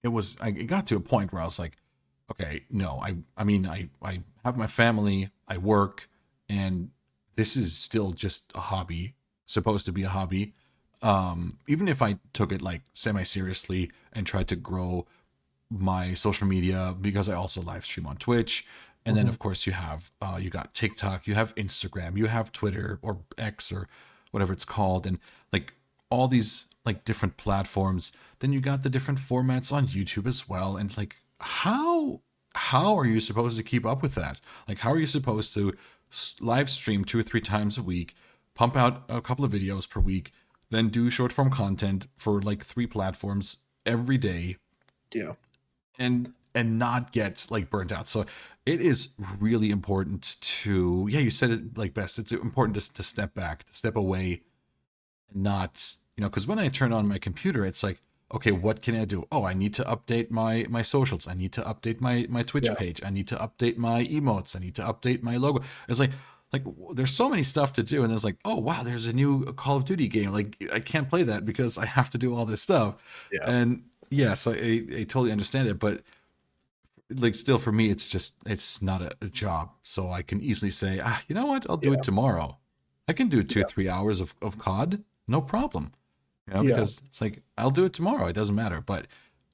it got to a point where I was like, okay, no, I mean, I have my family, I work, and this is still just a hobby, supposed to be a hobby. Even if I took it like semi seriously and tried to grow my social media, because I also live stream on Twitch. And then Hmm. of course you got TikTok, you have Instagram, you have Twitter or X or whatever it's called, and like all these like different platforms. Then you got the different formats on YouTube as well. And like how are you supposed to keep up with that? Like how are you supposed to live stream 2 or 3 times a week, pump out a couple of videos per week, then do short form content for like 3 platforms every day, Yeah, and not get like burnt out. So it is really important to, yeah, you said it like best. It's important to step back, to step away, and not, because when I turn on my computer, it's like, okay, what can I do? Oh, I need to update my socials. I need to update my Twitch yeah, page. I need to update my emotes. I need to update my logo. It's like there's so many stuff to do, and there's like, oh wow, there's a new Call of Duty game. Like I can't play that because I have to do all this stuff. yeah, And yes, I totally understand it, but like still for me it's not a job, so I can easily say, you know what, I'll do it yeah, tomorrow. I can do two yeah, 3 hours of cod, no problem, yeah, because it's like I'll do it tomorrow, it doesn't matter. But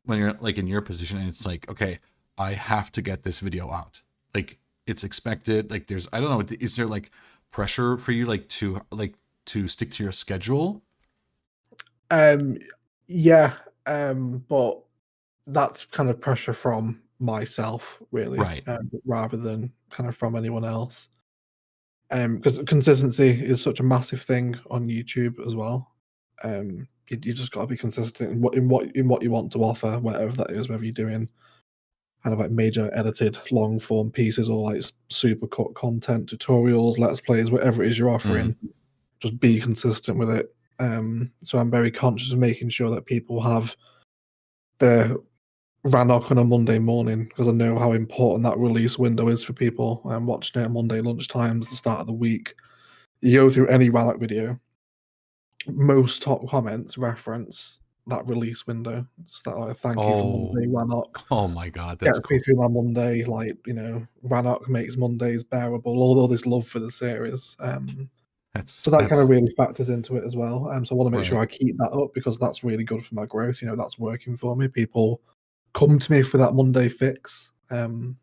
when you're like in your position and it's like, okay, I have to get this video out, like it's expected, like there's, I don't know, is there like pressure for you like to stick to your schedule? um, yeah, but that's kind of pressure from myself, really, Right. rather than kind of from anyone else. Because consistency is such a massive thing on YouTube as well. You just got to be consistent in what you want to offer, whatever that is, whether you're doing kind of like major edited long form pieces or like super cut content, tutorials, let's plays, whatever it is you're Mm. offering. Just be consistent with it. So I'm very conscious of making sure that people have their Rannoch on a Monday morning because I know how important that release window is for people. I'm watching it at Monday lunchtimes, the start of the week. You go through any Rannoch video, most top comments reference that release window. It's that like, thank you for Oh, Monday, Rannoch. oh my god, that's Gets me cool. through my Monday, like, Rannoch makes Mondays bearable, all this love for the series. So that kind of That's really factors into it as well. So I want to make sure right. I keep that up because that's really good for my growth. That's working for me. People come to me for that Monday fix. So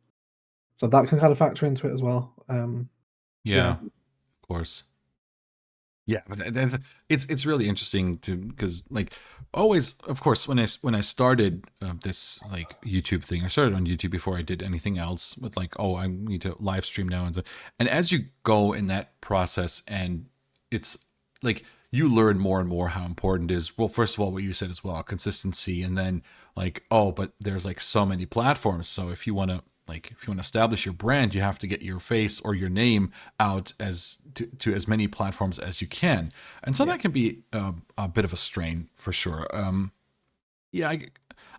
that can kind of factor into it as well. Yeah, Yeah, of course. Yeah, but it's really interesting to, because like always, of course, when I started this like YouTube thing, I started on YouTube before I did anything else. With like, oh, I need to live stream now, and as you go in that process, and it's like you learn more and more how important it is. Well, first of all, what you said as well, consistency, and then like, oh, but there's like so many platforms, so if you want to establish your brand, you have to get your face or your name out as to as many platforms as you can, and so yeah, that can be a bit of a strain for sure. Yeah,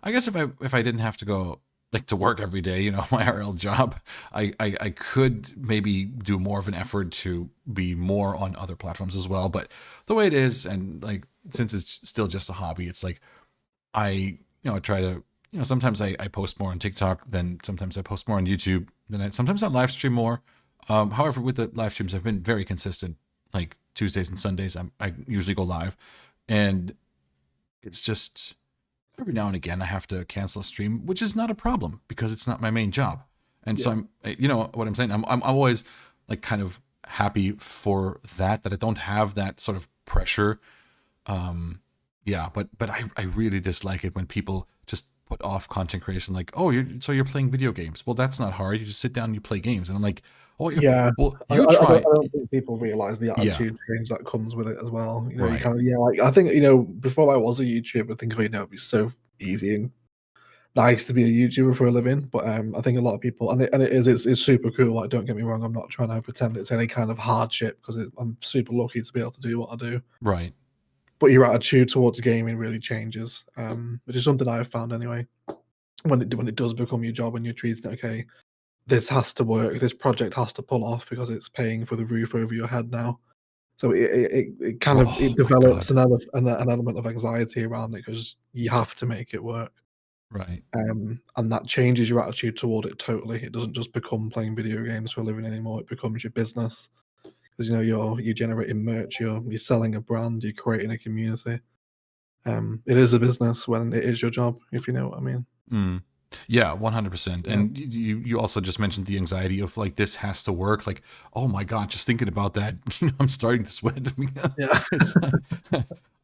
I guess if I didn't have to go like to work every day, my RL job, I could maybe do more of an effort to be more on other platforms as well. But the way it is, and like since it's still just a hobby, it's like I try to, sometimes I post more on TikTok, then sometimes I post more on YouTube, then sometimes I live stream more. However, with the live streams, I've been very consistent. Like Tuesdays and Sundays, I usually go live, and it's just every now and again I have to cancel a stream, which is not a problem because it's not my main job. And so yeah, you know what I'm saying. I'm always like kind of happy for that I don't have that sort of pressure. Yeah, but I really dislike it when people just put off content creation, like, oh, you're playing video games. Well, that's not hard. You just sit down and you play games. And I'm like, oh, yeah. well, I, you I, I don't. try. I don't think people realize the Yeah, attitude change that comes with it as well. You right, kind of like I think before I was a YouTuber, I think it'd be so easy and nice to be a YouTuber for a living. But I think a lot of people, and it is, it's super cool. Like, don't get me wrong, I'm not trying to pretend it's any kind of hardship because I'm super lucky to be able to do what I do. right. But your attitude towards gaming really changes, which is something I've found anyway. When it does become your job and you're treating it, okay, this has to work, this project has to pull off because it's paying for the roof over your head now. So it kind of Oh it my develops God. an element of anxiety around it because you have to make it work. Right. And that changes your attitude toward it totally. It doesn't just become playing video games for a living anymore. It becomes your business because you're generating merch, you're selling a brand, you're creating a community. It is a business when it is your job, if you know what I mean. Mm. Yeah, 100%. Yeah, And you also just mentioned the anxiety of like this has to work. Like, oh my god, just thinking about that, I'm starting to sweat. yeah, It's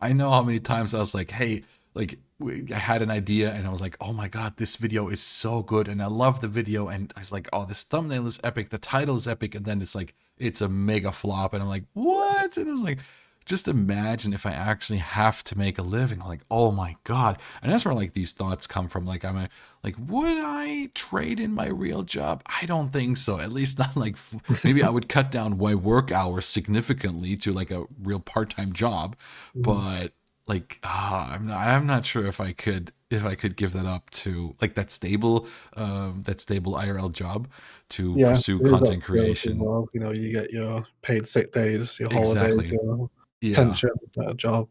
I know how many times I was like, hey, like I had an idea and I was like, oh my god, this video is so good and I love the video and I was like, oh, this thumbnail is epic, the title is epic, and then it's like it's a mega flop and I'm like, what? And it was like, just imagine if I actually have to make a living. Like, oh my god. And that's where like these thoughts come from. Like, like, would I trade in my real job? I don't think so. At least not like maybe I would cut down my work hours significantly to like a real part-time job, Mhm. but like I'm not sure if I could give that up to like that stable IRL job to Yeah. pursue There is that content stability as creation. well. You get your paid sick days, your holidays, Exactly. your Yeah. pension at a job,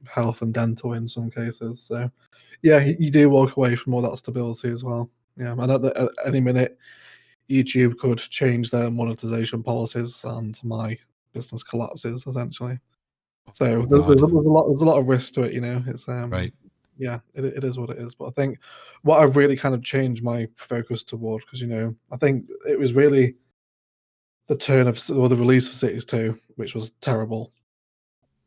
health and dental in some cases. So, yeah, you do walk away from all that stability as well. Yeah, and at any minute, YouTube could change their monetization policies, and my business collapses essentially. So Oh there's God. a lot of risk to it. It's Right. yeah, it is what it is. But I think what I've really kind of changed my focus toward, because I think it was really the turn of or the release of Cities 2, which was terrible,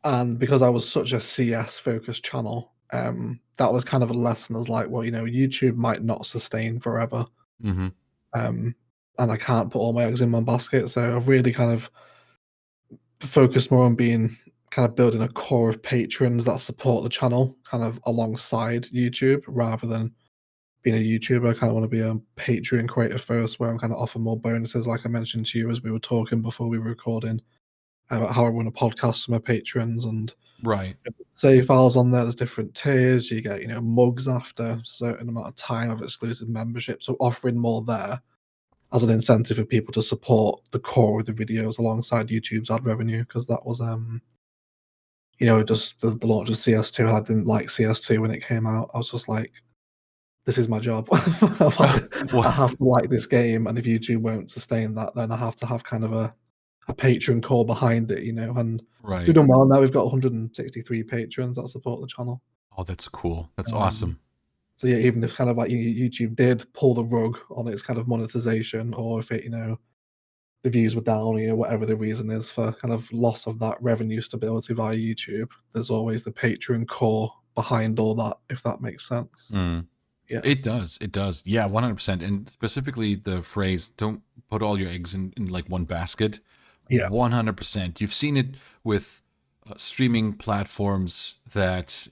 and because I was such a CS focused channel, that was kind of a lesson. As like, well, YouTube might not sustain forever, Mm-hmm. um, and I can't put all my eggs in one basket. So I've really kind of focused more on being kind of building a core of patrons that support the channel kind of alongside YouTube rather than being a YouTuber. I kind of want to be a Patreon creator first, where I'm kind of offer more bonuses, like I mentioned to you as we were talking before we were recording, about how I run a podcast for my patrons and Right. save files on there. There's different tiers. You get, mugs after a certain amount of time of exclusive membership. So offering more there as an incentive for people to support the core of the videos alongside YouTube's ad revenue, because that was just the launch of CS2, and I didn't like CS2 when it came out. I was just like, this is my job. I What? have to like this game, and if YouTube won't sustain that, then I have to have kind of a patron core behind it, and we've Right. done well now. We've got 163 patrons that support the channel. Oh, that's cool. That's Um, awesome. so yeah, even if kind of like YouTube did pull the rug on its kind of monetization, or if it, the views were down, whatever the reason is for kind of loss of that revenue stability via YouTube, there's always the Patreon core behind all that, if that makes sense. Mm. Yeah. It does. It does. Yeah, 100%. And specifically the phrase, don't put all your eggs in like one basket. Yeah. 100%. You've seen it with streaming platforms that,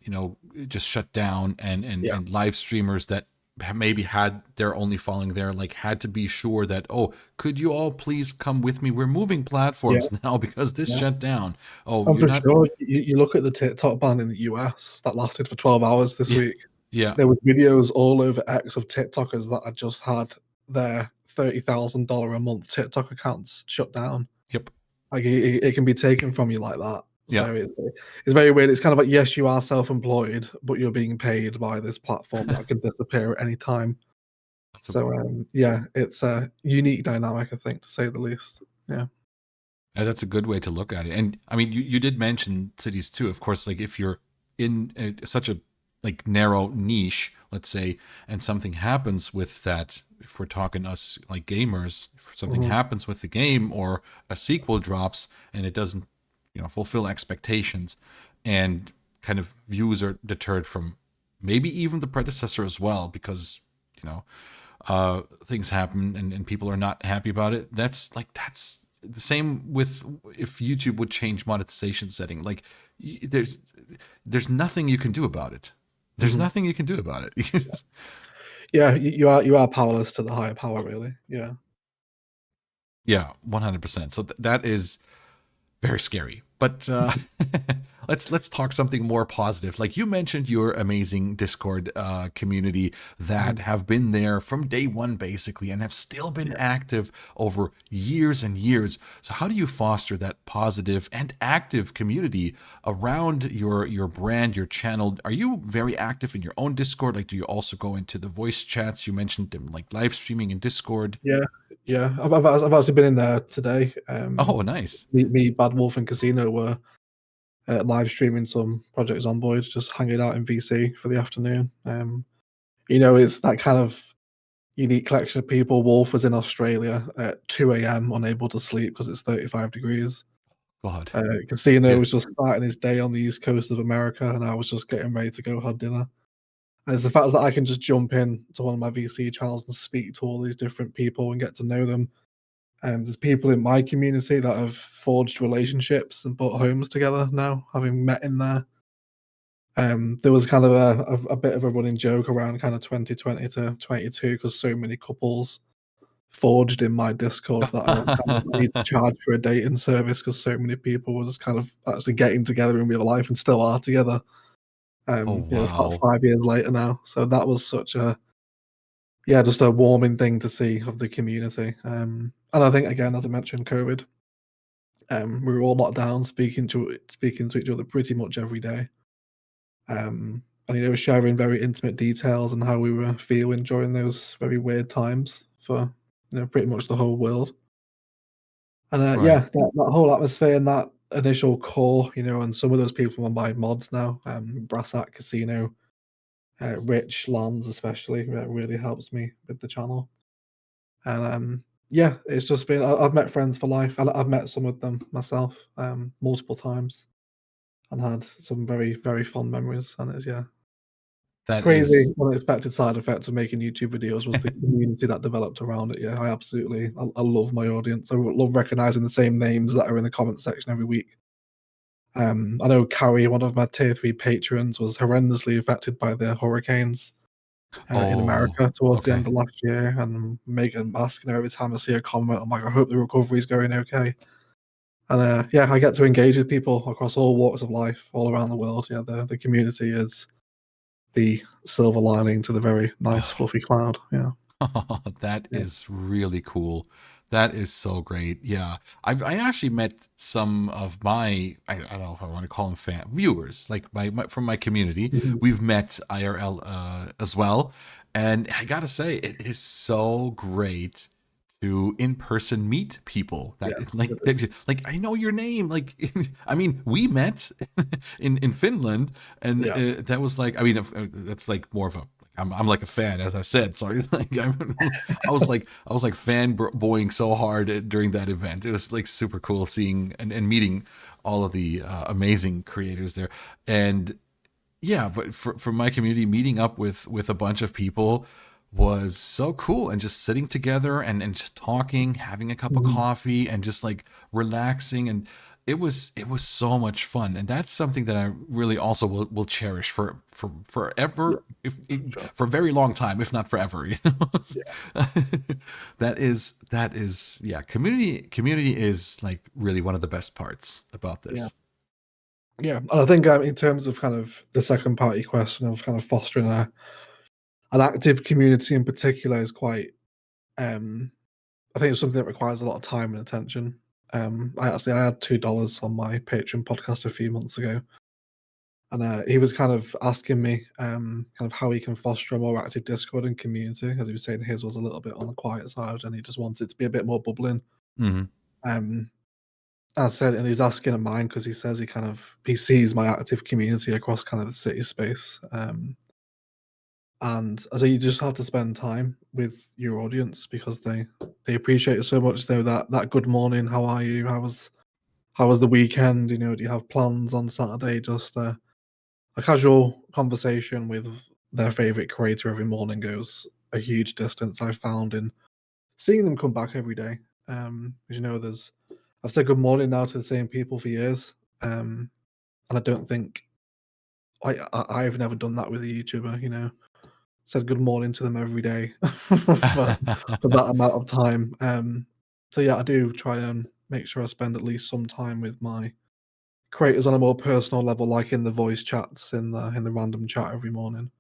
just shut down Yeah. and live streamers that maybe had their only following there, like had to be sure that, oh, could you all please come with me? We're moving Yeah. platforms now because this Yeah. shut down. Oh, And you're for not. sure, you look at the TikTok ban in the US that lasted for 12 hours this Yeah. week. Yeah. There was videos all over X of TikTokers that had just had their $30,000 a month TikTok accounts shut down. Yep. Like, it can be taken from you like that. Yeah. So it's very weird. It's kind of like, yes, you are self-employed, but you're being paid by this platform that can disappear at any time. That's a So, yeah, it's a unique dynamic, I think, to say the least. Yeah. That's a good way to look at it. And I mean, you did mention cities too. Of course, like if you're in such a like narrow niche, let's say, and something happens with that, if we're talking us like gamers, if something Mhm. happens with the game or a sequel drops and it doesn't, fulfill expectations and kind of views are deterred from maybe even the predecessor as well because, you know, things happen and people are not happy about it. That's the same with if YouTube would change monetization setting. Like there's nothing you can do about it. There's Mhm. nothing you can do about it. Yeah, you are powerless to the higher power, really. Yeah. Yeah, 100%. So that is very scary. But let's talk something more positive. Like you mentioned, your amazing Discord community that Mhm. have been there from day one, basically, and have still been Yeah. active over years and years. So how do you foster that positive and active community around your brand, your channel? Are you very active in your own Discord? Like, do you also go into the voice chats? You mentioned them, like live streaming in Discord. Yeah, yeah. I've actually been in there today. Oh, nice. Me, Bad Wolf, and Casino were live streaming some projects on board, just hanging out in VC for the afternoon. It's that kind of unique collection of people. Wolf was in Australia at 2 a.m., unable to sleep because it's 35 degrees. God. Casino Yeah. was just starting his day on the east coast of America, and I was just getting ready to go have dinner. And it's the fact that I can just jump in to one of my VC channels and speak to all these different people and get to know them. There's people in my community that have forged relationships and bought homes together now, having met in there. There was kind of a bit of a running joke around kind of 2020 to 22 because so many couples forged in my Discord that I need to charge for a dating service because so many people were just kind of actually getting together in real life and still are together. Oh, It's about wow. 5 years later now, so that was such a yeah, just a warming thing to see of the community. And I think again, as I mentioned, COVID, we were all locked down, speaking to each other pretty much every day. And sharing very intimate details and how we were feeling during those very weird times for pretty much the whole world. And Right. yeah, that whole atmosphere and that initial core, and some of those people are my mods now. Brassac Casino, Rich Lands especially really helps me with the channel. And yeah, it's just been I've met friends for life, and I've met some of them myself multiple times, and had some very very fond memories. And it's yeah, That crazy is unexpected side effect of making YouTube videos was the community that developed around it. Yeah, I love my audience. I love recognizing the same names that are in the comment section every week. I know Carrie, one of my tier 3 patrons, was horrendously affected by the hurricanes in oh, America towards the okay. end of last year, and Megan asking her every time I see a comment, I'm like, "I hope the recovery is going okay." And, yeah, I get to engage with people across all walks of life all around the world. Yeah, the community is the silver lining to the very nice Oh, fluffy cloud. Yeah. that Yeah. is really cool. That is so great. Yeah. I actually met some of my, I don't know if I want to call them viewers, like from my community. Mhm. We've met IRL as well. And I gotta say, it is so great to in person meet people that Yeah. is It like is. like I know your name. Like I mean, we met in Finland, and Yeah. that was like, I mean, that's like more of a, I'm like a fan, as I said. Sorry, like I was like fanboying so hard during that event. It was like super cool seeing and meeting all of the amazing creators there. And yeah, but for my community, meeting up with a bunch of people was so cool, and just sitting together and just talking, having a cup of Mhm. coffee, and just like relaxing. And it was so much fun. And that's something that I really also will cherish for Yeah. forever, if Sure. for a very long time, if not forever. Yeah. That is yeah, community is like really one of the best parts about Yeah. this. Yeah. And I think, in terms of kind of the second part of your question of kind of fostering an active community in particular is quite, um I think it's something that requires a lot of time and attention. I had $2 on my Patreon podcast a few months ago, and he was kind of asking me kind of how he can foster a more active Discord and community, as he was saying his was a little bit on the quiet side, and he just wanted it to be a bit more bubbling. Hmm. Um, I said, and he's asking of mine because he says he sees my active community across kind of the city space. And I say you just have to spend time with your audience because they appreciate it so much. Though that good morning, how are you? How was the weekend? Do you have plans on Saturday? Just a casual conversation with their favorite creator every morning goes a huge distance. I found in seeing them come back every day. Because there's I've said good morning now to the same people for years, and I don't think I've never done that with a YouTuber. Said good morning to them every day for that amount of time. So yeah, I do try and make sure I spend at least some time with my creators on a more personal level, like in the voice chats in the random chat every morning,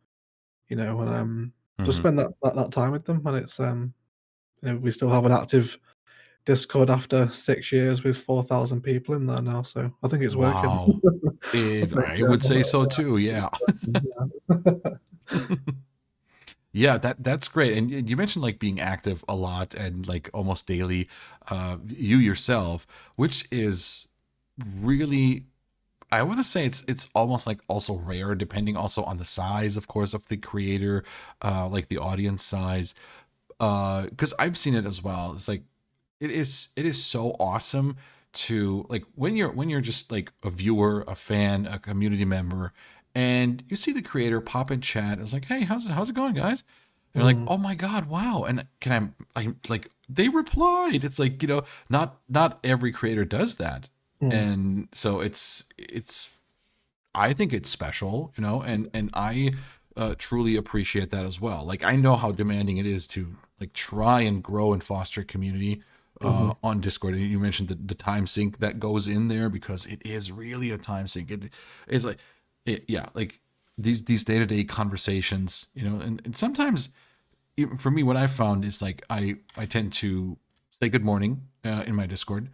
and just Mhm. spend that time with them. And it's we still have an active Discord after 6 years with 4,000 people in there now, so I think it's working. Wow. I think, I would say so too, yeah. yeah. Yeah, that's great. And you mentioned like being active a lot and like almost daily, you yourself, which is really, I want to say it's almost like also rare, depending also on the size, of course, of the creator, like the audience size. Because I've seen it as well. It's like it is so awesome to like when you're just like a viewer, a fan, a community member, and you see the creator pop in chat. It's like, hey, how's it going, guys? And you're like, Mm, oh my god, wow! And can I like they replied? It's like not every creator does that, mm, and so it's I think it's special, and I truly appreciate that as well. Like I know how demanding it is to like try and grow and foster community mhm, on Discord. And you mentioned the time sink that goes in there because it is really a time sink. It is like, yeah, like these day to day conversations, and sometimes even for me, what I found is like I tend to say good morning in my Discord,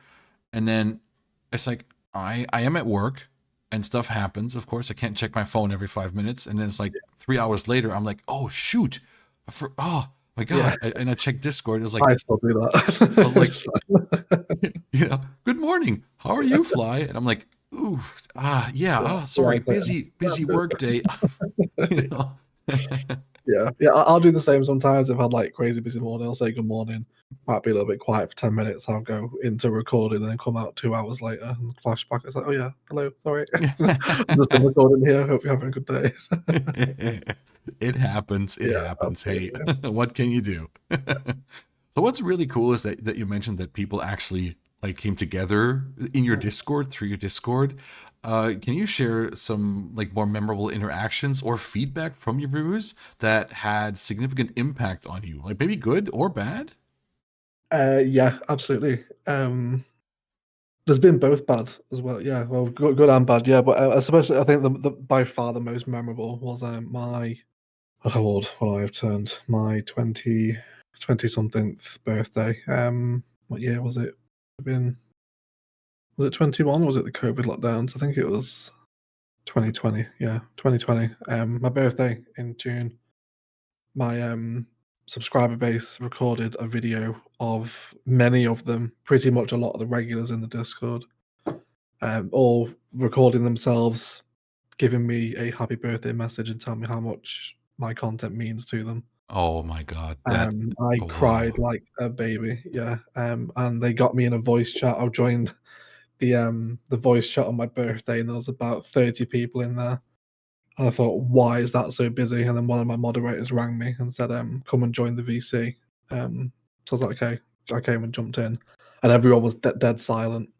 and then it's like I am at work and stuff happens. Of course, I can't check my phone every 5 minutes, and then it's like 3 hours later, I'm like, oh shoot, oh my yeah, god, and I checked Discord. It was like I still do I that. was like, It's fine. good morning, how are you, Fly? And I'm like, ooh, yeah, Yeah, sorry, life busy work day, you know. Yeah, yeah, I'll do the same sometimes. I've had like crazy busy morning. I'll say good morning, might be a little bit quiet for 10 minutes. I'll go into recording and then come out 2 hours later and flashback. It's like, oh yeah, hello, sorry, I'm just in recording here. Hope you're having a good day. It happens. It Yeah, happens. Hey, absolutely. what can you do? So what's really cool is that you mentioned that people actually like came together in your Discord through your Discord. Can you share some like more memorable interactions or feedback from your viewers that had significant impact on you, like maybe good or bad? Yeah, absolutely. There's been both bad as well. Yeah, well, good and bad. Yeah, but especially I think the by far the most memorable was my how old will I have turned? My 20 something birthday. What year was it? Been Was it 21 or was it the COVID lockdowns? I think it was 2020. Yeah, 2020. My birthday in June. My subscriber base recorded a video of many of them, pretty much a lot of the regulars in the Discord, all recording themselves, giving me a happy birthday message and telling me how much my content means to them. Oh my God, that I cried wow, like a baby, yeah. And they got me in a voice chat. I joined the voice chat on my birthday, and there was about 30 people in there. And I thought, why is that so busy? And then one of my moderators rang me and said, come and join the VC. So I was like, okay. I came and jumped in, and everyone was dead silent.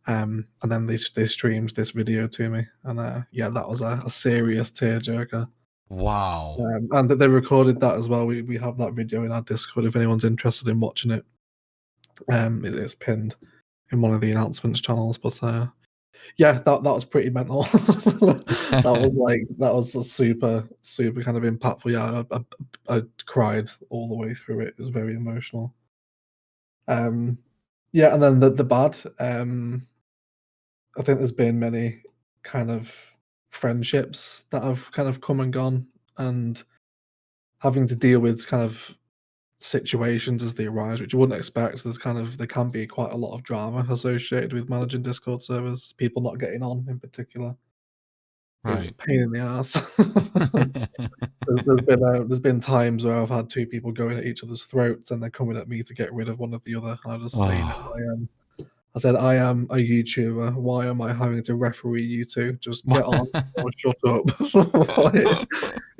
And then they streamed this video to me, and yeah, that was a serious tearjerker. wow. And they recorded that as well. We have that video in our Discord if anyone's interested in watching it. It's pinned in one of the announcements channels. But yeah, that was pretty mental. That was a super kind of impactful. Yeah, I cried all the way through it. It was very emotional. Um, yeah, and then the bad. I think there's been many kind of friendships that have kind of come and gone, and having to deal with kind of situations as they arise, which you wouldn't expect. There can be quite a lot of drama associated with managing Discord servers. People not getting on, in particular, is a Right. pain in the ass. There's been times where I've had two people going at each other's throats, and they're coming at me to get rid of one of the other. And I just say, Oh. I said, I am a YouTuber. Why am I having to referee you two? Just get on or shut up.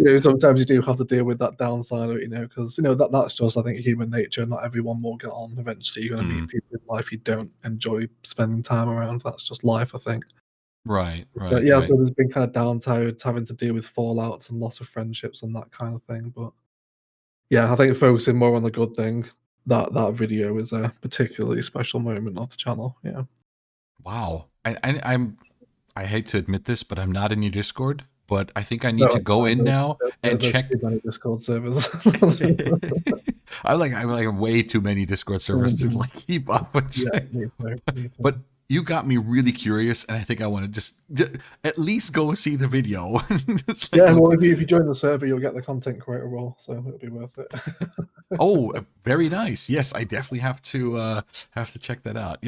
Like, sometimes you do have to deal with that downside of it, because that's just I think human nature. Not everyone will get on. Eventually, you're going to meet Mm. people in life you don't enjoy spending time around. That's just life, I think. Right, But right, yeah, right. so there's been kind of downtimes having to deal with fallouts and loss of friendships and that kind of thing. But yeah, I think focusing more on the good thing. That video is a particularly special moment of the channel. Yeah. Wow. I'm I hate to admit this, but I'm not in your Discord. But I think I need No, to it's go fine. in now and There's check. too many Discord servers. I'm like way too many Discord servers to Mhm. like keep up with. Yeah, me too. Me But too. you got me really curious, and I think I want to just at least go see the video. It's like, Yeah, well, if you join the server, you'll get the content creator role, so it'll be worth it. oh, very nice. Yes, I definitely have to check that out.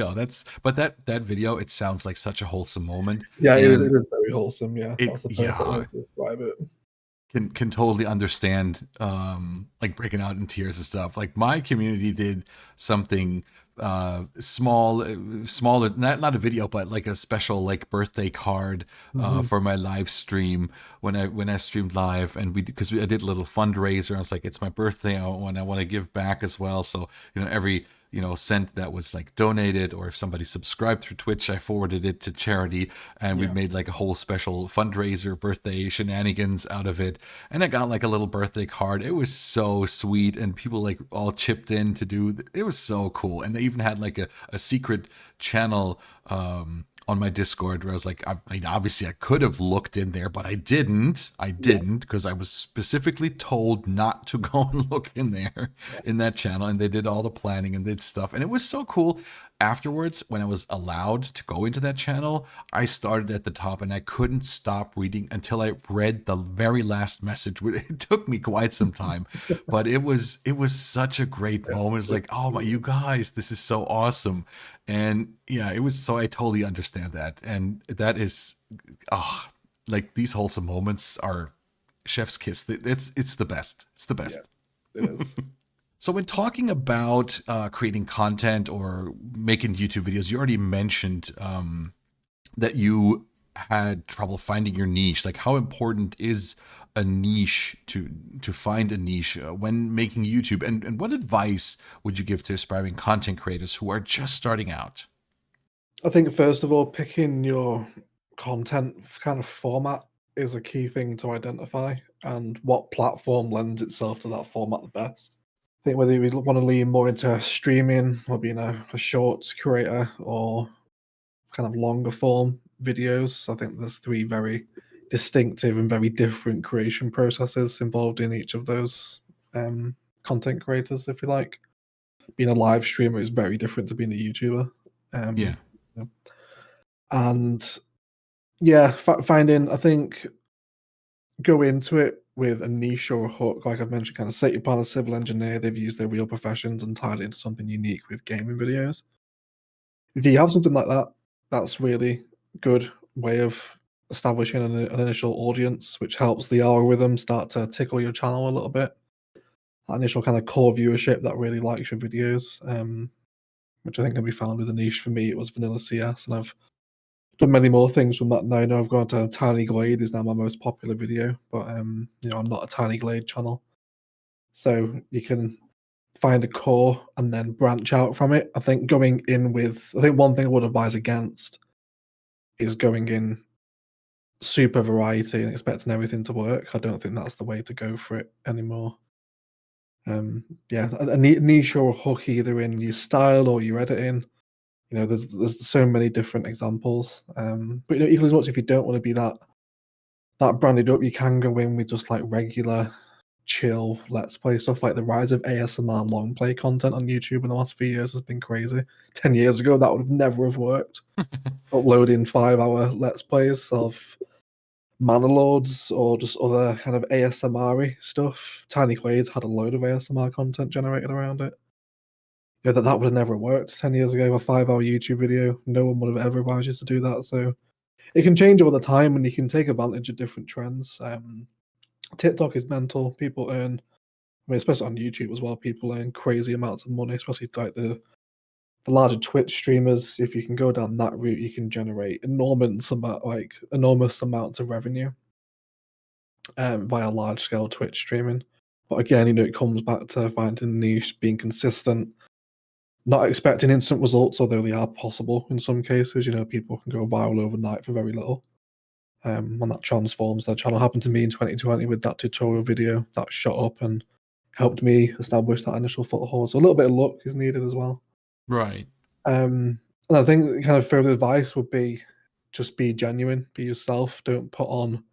But that video, it sounds like such a wholesome moment, Yeah, it and is very wholesome. Yeah, it that's the perfect way yeah to describe it. can totally understand like breaking out in tears and stuff. Like my community did something smaller, not a video, but like a special like birthday card Hmm. for my live stream when I streamed live, and I did a little fundraiser. I was like, it's my birthday, I want to give back as well. So every cent that was like donated, or if somebody subscribed through Twitch, I forwarded it to charity, and we Yeah, made like a whole special fundraiser birthday shenanigans out of it. And I got like a little birthday card. It was so sweet, and people like all chipped in to do. It was so cool, and they even had like a secret channel on my Discord where I was like, I mean, obviously I could have looked in there, but I didn't. I yeah, didn't because I was specifically told not to go and look in there in that channel. And they did all the planning and did stuff. And it was so cool. Afterwards, when I was allowed to go into that channel, I started at the top and I couldn't stop reading until I read the very last message. It took me quite some time, but it was such a great yeah. moment. It's like, oh my, you guys, this is so awesome. And yeah, it was so I totally understand that. And that is ah like these wholesome moments are chef's kiss. It's the best. It's the Yeah, best. it is. So when talking about creating content or making YouTube videos, you already mentioned that you had trouble finding your niche. Like, how important is a niche to find a niche when making YouTube? And what advice would you give to aspiring content creators who are just starting out? I think first of all, picking your content kind of format is a key thing to identify, and what platform lends itself to that format the best. I think whether you want to lean more into streaming or being a shorts creator or kind of longer form videos, I think there's three very distinctive and very different creation processes involved in each of those content creators, if you like. Being a live streamer is very different to being a YouTuber. Yeah. Um, and yeah, finding, I think, go into it with a niche or a hook, like I've mentioned, kind of set your plan a civil engineer, they've used their real professions and tied it into something unique with gaming videos. If you have something like that, that's really good way of establishing an initial audience, which helps the algorithm start to tickle your channel a little bit. That initial kind of core viewership that really likes your videos, which I think can be found with a niche. For me, it was Vanilla CS, and I've done many more things from that now. I know I've gone to Tiny Glade is now my most popular video, but I'm not a Tiny Glade channel. So you can find a core and then branch out from it. I think one thing I would advise against is going in super variety and expecting everything to work. I don't think that's the way to go for it anymore. Yeah, a niche or a hook either in your style or your editing. There's so many different examples. But equally as much if you don't want to be that branded up, you can go in with just like regular chill let's play stuff. Like the rise of ASMR long play content on YouTube in the last few years has been crazy. 10 years ago, that would have never have worked. Uploading 5-hour let's plays of monologues or just other kind of ASMR stuff. Tiny Quade's had a load of ASMR content generated around it. That would have never worked 10 years ago. A 5-hour YouTube video, no one would have ever advised you to do that. So it can change over the time, and you can take advantage of different trends. TikTok is mental. People earn, I mean, especially on YouTube as well, people earn crazy amounts of money, especially like the larger Twitch streamers. If you can go down that route, you can generate enormous amounts of revenue via large scale Twitch streaming. But again, it comes back to finding a niche, being consistent, not expecting instant results, although they are possible in some cases. People can go viral overnight for very little. And that transforms their channel. Happened to me in 2020 with that tutorial video that shot up and helped me establish that initial foothold. So a little bit of luck is needed as well. Right. And I think kind of further advice would be just be genuine, be yourself. Don't put on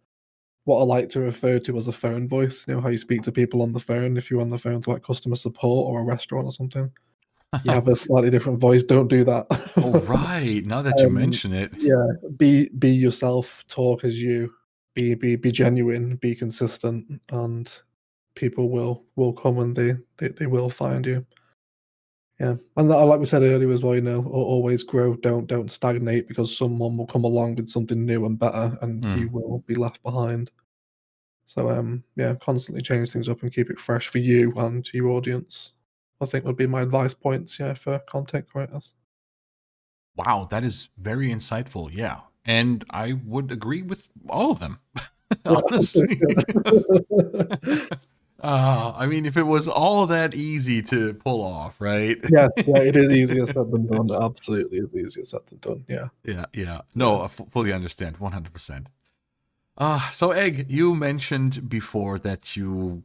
what I like to refer to as a phone voice. You know how you speak to people on the phone if you're on the phone to like customer support or a restaurant or something. You have a slightly different voice. Don't do that. Oh, right. Now that you mention it. Yeah, be yourself. Talk as you. Be genuine. Be consistent, and people will come and they will find you. Yeah, and like we said earlier as well, always grow. Don't stagnate because someone will come along with something new and better, and Hmm. you will be left behind. So, yeah, constantly change things up and keep it fresh for you and your audience. I think would be my advice points, yeah, for content creators. Wow, that is very insightful. Yeah. And I would agree with all of them, Yeah, honestly. good. I mean, if it was all that easy to pull off, right? Yeah, yeah, it is easier said than done. Absolutely is easier said than done. Yeah, Yeah, yeah. yeah. No, I fully understand, 100%. So Egg, you mentioned before that you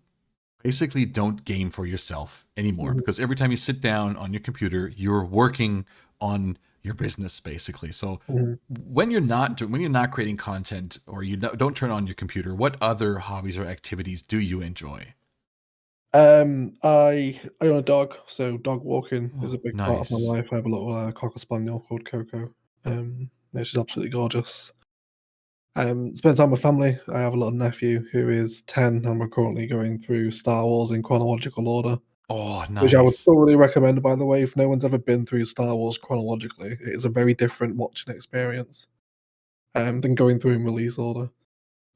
basically don't game for yourself anymore Mhm, because every time you sit down on your computer, you're working on your business basically. So mhm. when you're not creating content or you don't turn on your computer, what other hobbies or activities do you enjoy? I own a dog, so dog walking is a Oh, big part of my nice. life. I have a little, cocker spaniel called Coco. Yeah, she's absolutely gorgeous. Spend time with family. I have a little nephew who is 10, and we're currently going through Star Wars in chronological order, Oh, which I would nice. thoroughly recommend, by the way. If no one's ever been through Star Wars chronologically, it is a very different watching experience, than going through in release order.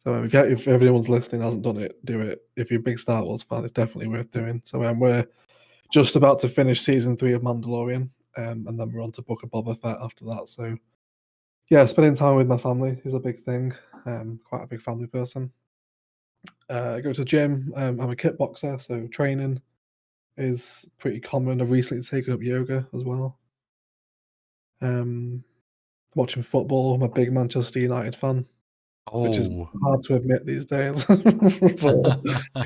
So, if everyone's listening hasn't done it, do it. If you're a big Star Wars fan, it's definitely worth doing. So, we're just about to finish season 3 of Mandalorian, and then we're on to Book of Boba Fett after that. So, yeah, spending time with my family is a big thing. Quite a big family person. I go to the gym. I'm a kickboxer, so training is pretty common. I've recently taken up yoga as well. Um, Watching football. I'm a big Manchester United fan, which is Oh. hard to admit these days. But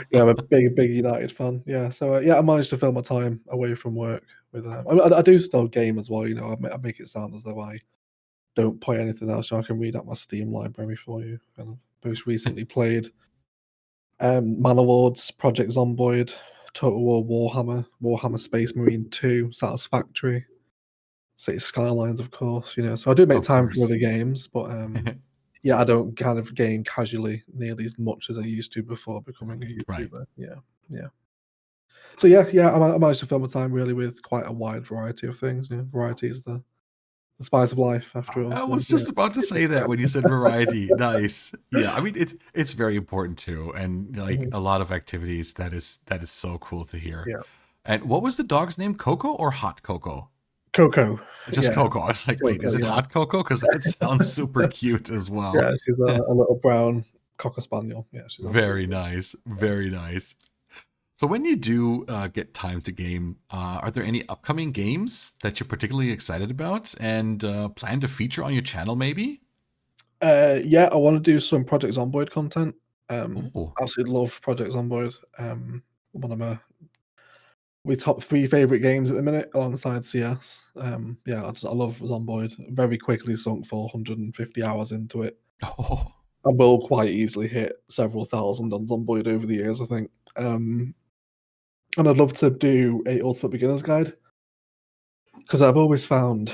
yeah, I'm a big United fan. Yeah, so yeah, I managed to fill my time away from work with. I do still game as well. I make it sound as though I don't play anything else. So I can read out my Steam library for you. And I've most recently played Manowars, Project Zomboid, Total War Warhammer, Warhammer Space Marine 2, Satisfactory, City Skylines, of course. So I do make Of time for course. other games, but yeah, I don't kind of game casually nearly as much as I used to before becoming a Right. YouTuber. Yeah, yeah. So yeah, I managed to fill my time really with quite a wide variety of things. Variety is the spice of life, after all. I So was yeah, just about to keep say it that fresh. when you said variety. Nice. Yeah, I mean it's very important too, and like Mhm. a lot of activities that is so cool to hear. Yeah, And what was the dog's name? Coco or Hot Coco? Coco. Just Yeah, Coco. I was like, wait, is Coco. it Yeah. Hot Coco? Because that sounds super cute as well. Yeah, she's a little brown cocker spaniel. Yeah, she's Very absolutely nice. Very nice. So when you do get time to game, are there any upcoming games that you're particularly excited about and plan to feature on your channel? Maybe. yeah, I wanna do some Project Zomboid content. Oh, Absolutely love Project Zomboid. One of my top 3 favorite games at the minute alongside CS. Yeah, I love Zomboid. Very quickly sunk 450 hours into it. oh, I will quite easily hit several thousand on Zomboid over the years, I think. And I'd love to do a Ultimate Beginner's Guide because I've always found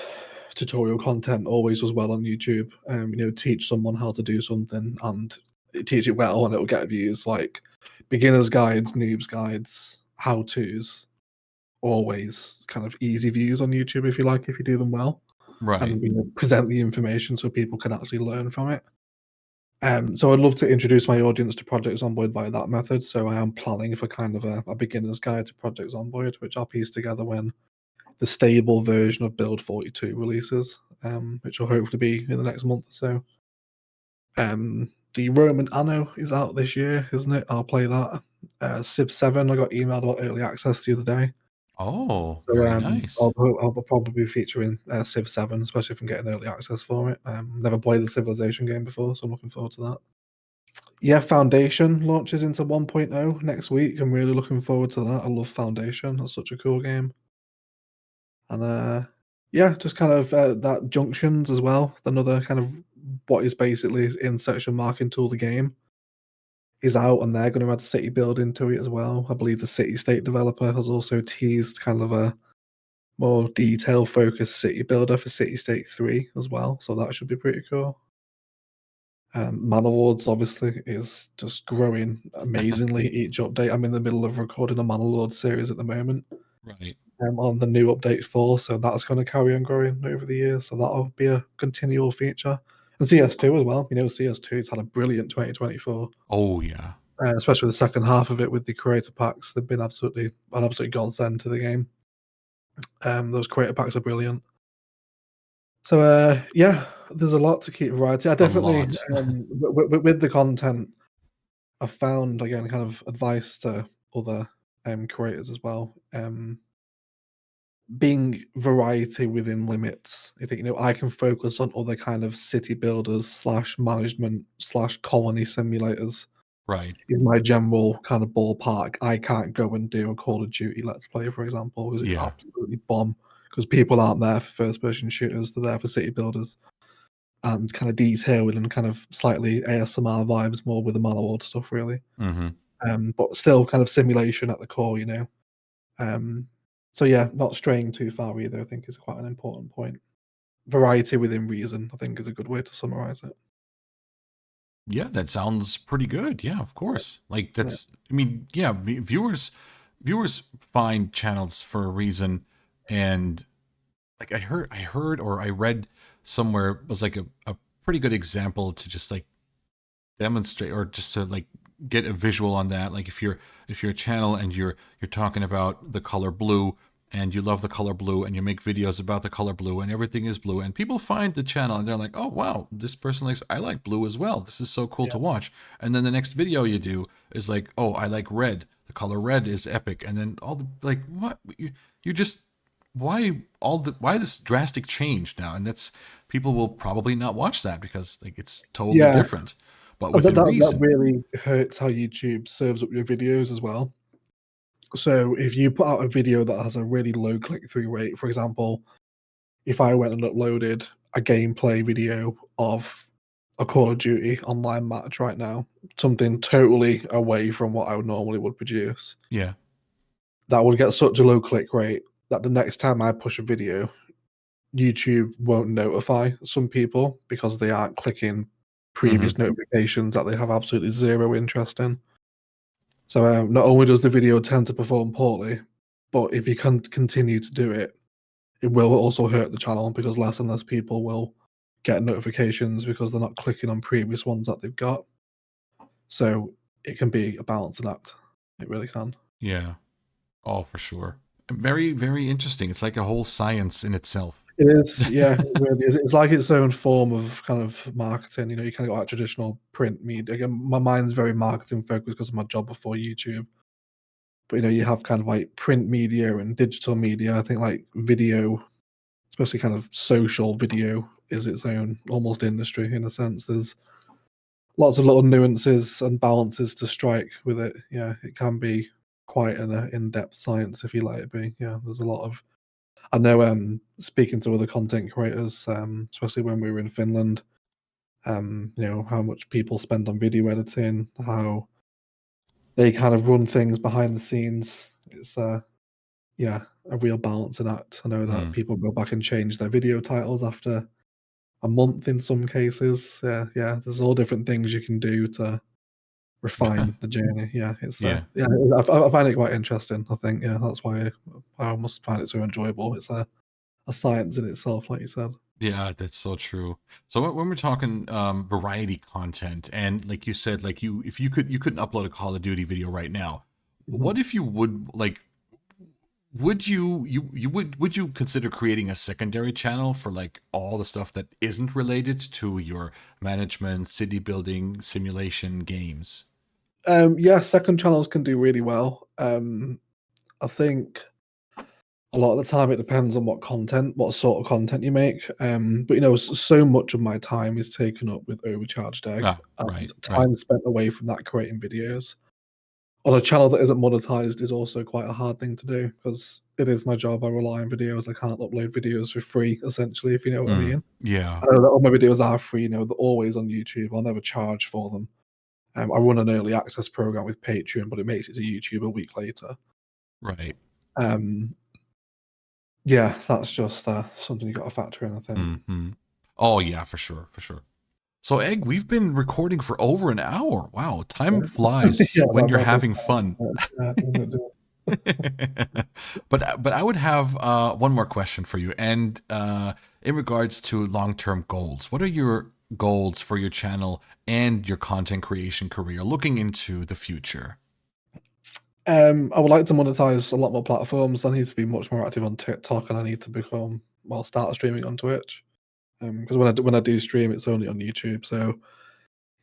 tutorial content always does well on YouTube. Teach someone how to do something and teach it well, and it'll get views. Like beginners guides, noobs guides, how tos, always kind of easy views on YouTube if you like, if you do them well, right. and present the information so people can actually learn from it. So I'd love to introduce my audience to Project Zomboid by that method. So I am planning for kind of a beginner's guide to Project Zomboid, which I'll piece together when the stable version of Build 42 releases, which will hopefully be in the next month or so. The Roman Anno is out this year, isn't it? I'll play that. Civ 7, I got emailed about early access the other day. Oh, So very nice. I'll probably be featuring Civ 7, especially if I'm getting early access for it. Never played a Civilization game before, so I'm looking forward to that. Yeah, Foundation launches into 1.0 next week. I'm really looking forward to that. I love Foundation. That's such a cool game. And yeah, just kind of that Junctions as well. Another kind of what is basically in section marking tool the game is out, and they're going to add city build into it as well. I believe the city state developer has also teased kind of a more detail focused city builder for City State 3 as well. So that should be pretty cool. Man Awards obviously is just growing amazingly each update. I'm in the middle of recording a Man Awards series at the moment. Right. On the new update 4, so that's going to carry on growing over the years. So that'll be a continual feature. And CS2 as well. CS2 has had a brilliant 2024, Oh yeah. especially the second half of it with the creator packs. They've been an absolute godsend to the game. Those creator packs are brilliant. So yeah, there's a lot to keep variety. I A definitely lot. with the content, I've found again kind of advice to other creators as well. Being variety within limits. I think I can focus on other kind of city builders slash management slash colony simulators Right. is my general kind of ballpark. I can't go and do a Call of Duty Let's Play, for example, because it's Yeah. absolutely bomb. Because people aren't there for first person shooters, they're there for city builders and kind of detailed and kind of slightly ASMR vibes more with the Malaward stuff, really. Hmm. But still kind of simulation at the core. Um, so yeah, not straying too far either, I think is quite an important point. Variety within reason, I think, is a good way to summarize it. Yeah, that sounds pretty good. Yeah, of course. Like Yeah, that's. I mean, yeah, viewers find channels for a reason, and like I heard or I read somewhere was like a pretty good example to just like demonstrate or just to like get a visual on that. Like if you're a channel and you're talking about the color blue and you love the color blue and you make videos about the color blue and everything is blue and people find the channel and they're like, oh wow, this person likes, I like blue as well, this is so cool yeah, to watch. And then the next video you do is like, oh, I like red, the color red is epic. And then all the like, what you just, why this drastic change now? And that's, people will probably not watch that because like it's totally yeah. different, but That within that reason. really hurts how YouTube serves up your videos as well. So if you put out a video that has a really low click through rate, for example, if I went and uploaded a gameplay video of a Call of Duty online match right now, something totally away from what I would normally would produce, Yeah. that would get such a low click rate that the next time I push a video, YouTube won't notify some people because they aren't clicking previous Hmm. notifications that they have absolutely zero interest in. So not only does the video tend to perform poorly, but if you can continue to do it, it will also hurt the channel because less and less people will get notifications because they're not clicking on previous ones that they've got. So it can be a balancing act. It really can. Yeah. Oh, for sure. Very, very interesting. It's like a whole science in itself. It is, yeah, it really is. It's like its own form of kind of marketing. You kind of got like traditional print media. Again, my mind's very marketing focused because of my job before YouTube. But you have kind of like print media and digital media. I think like video, especially kind of social video, is its own almost industry in a sense. There's lots of little nuances and balances to strike with it. Yeah, it can be quite an in-depth science if you let it be. Yeah, there's a lot of. I know. Speaking to other content creators, especially when we were in Finland, how much people spend on video editing, how they kind of run things behind the scenes. It's yeah, a real balancing act. I know that Hmm. people go back and change their video titles after a month in some cases. Yeah, yeah. There's all different things you can do to refine the journey. Yeah, it's Yeah. yeah. I find it quite interesting. I think yeah, that's why I almost find it so enjoyable. It's a science in itself, like you said. Yeah, that's so true. So when we're talking variety content, and like you said, like if you couldn't upload a Call of Duty video right now, Mhm. what if you would like? Would would you consider creating a secondary channel for like all the stuff that isn't related to your management, city building, simulation games? Yeah, second channels can do really well. I think a lot of the time it depends on what sort of content you make. But so much of my time is taken up with Overcharged Egg Ah, and right, right. time spent away from that creating videos. on a channel that isn't monetized is also quite a hard thing to do because it is my job. I rely on videos. I can't upload videos for free, essentially, if you know what I mean. Yeah. I know that all my videos are free, they're always on YouTube. I'll never charge for them. I run an early access program with Patreon, but it makes it to YouTube a week later. Right. Um, yeah, that's just something you got to factor in, I think. Oh yeah, for sure, for sure. So, Egg, we've been recording for over an hour. Wow, time Yeah, flies yeah, when you're that does having fun. sound But I would have one more question for you, and in regards to long-term goals, what are your goals for your channel and your content creation career, looking into the future? I would like to monetize a lot more platforms. I need to be much more active on TikTok, and I need to start streaming on Twitch. Because when I do stream, it's only on YouTube. So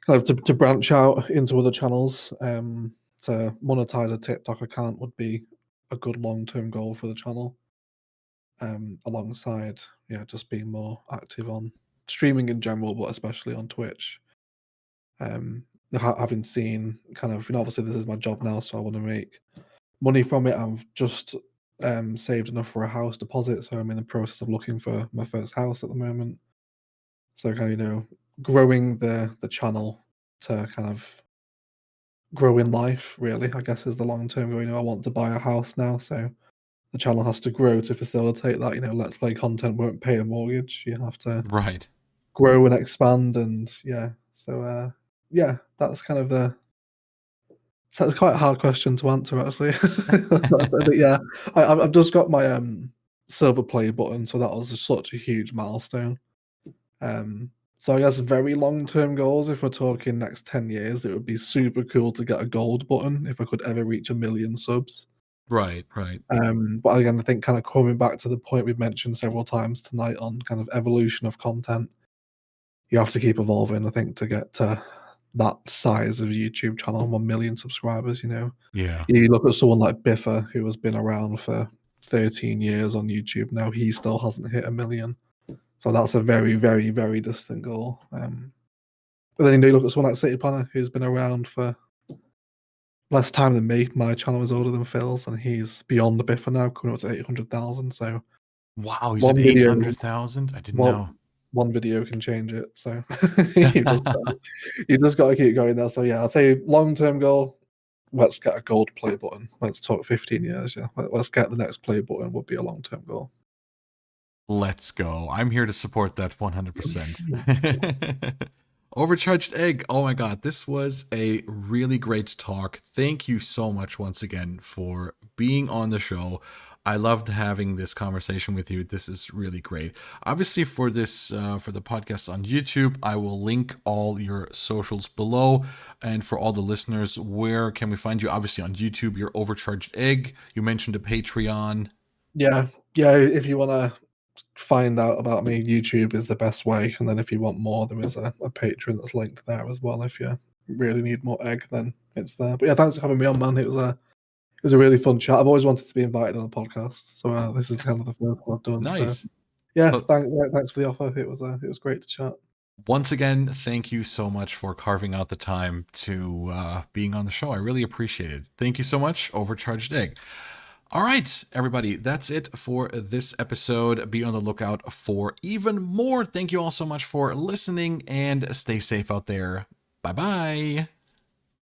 kind of to branch out into other channels, to monetize a TikTok account would be a good long term goal for the channel. Alongside just being more active on streaming in general, but especially on Twitch. Um, having seen kind of obviously this is my job now, so I want to make money from it. I've just saved enough for a house deposit, so I'm in the process of looking for my first house at the moment. So kind of growing the channel to kind of grow in life. Really, I guess is the long term goal. I want to buy a house now, so the channel has to grow to facilitate that. Let's play content won't pay a mortgage. You have to Right. grow and expand, and yeah, that's kind of the so it's quite a hard question to answer, actually. But yeah, I've just got my silver play button, so that was just such a huge milestone. Um, so I guess very long term goals, if we're talking next 10 years, it would be super cool to get a gold button if I could ever reach 1 million subs. Right. Right. But again, I think kind of coming back to the point we've mentioned several times tonight on kind of evolution of content, you have to keep evolving, I think, to get to that size of YouTube channel, 1 million subscribers. Yeah. You look at someone like Biffa, who has been around for 13 years on YouTube now, he still hasn't hit 1 million. So that's a very, very, very distant goal. But then you look at someone like City Planner, who's been around for less time than me. My channel is older than Phil's, and he's beyond the Biffa now, coming up to 800,000. So Wow, he's at one video, 800,000. I didn't one, know. one video can change it. So you just you just got to keep going there. So yeah, I'd say long term goal. Let's get a gold play button. Let's talk 15 years. Yeah, let's get the next play button. Would be a long term goal. Let's go. I'm here to support that 100%. Overcharged Egg. Oh my God. This was a really great talk. Thank you so much once again for being on the show. I loved having this conversation with you. This is really great. Obviously, for this, for the podcast on YouTube, I will link all your socials below. And for all the listeners, where can we find you? Obviously, on YouTube, your Overcharged Egg. You mentioned a Patreon. Yeah, yeah. If you want to find out about me, YouTube is the best way. And then if you want more, there is a Patreon that's linked there as well. If you really need more egg, then it's there. But yeah, thanks for having me on, man. It was a really fun chat. I've always wanted to be invited on a podcast, so this is kind of the first one I've done. So Nice. yeah, Well, thanks for the offer. It was great to chat. once again, thank you so much for carving out the time to being on the show. I really appreciate it. Thank you so much, Overcharged Egg. All right, everybody, that's it for this episode. Be on the lookout for even more. Thank you all so much for listening and stay safe out there. Bye bye.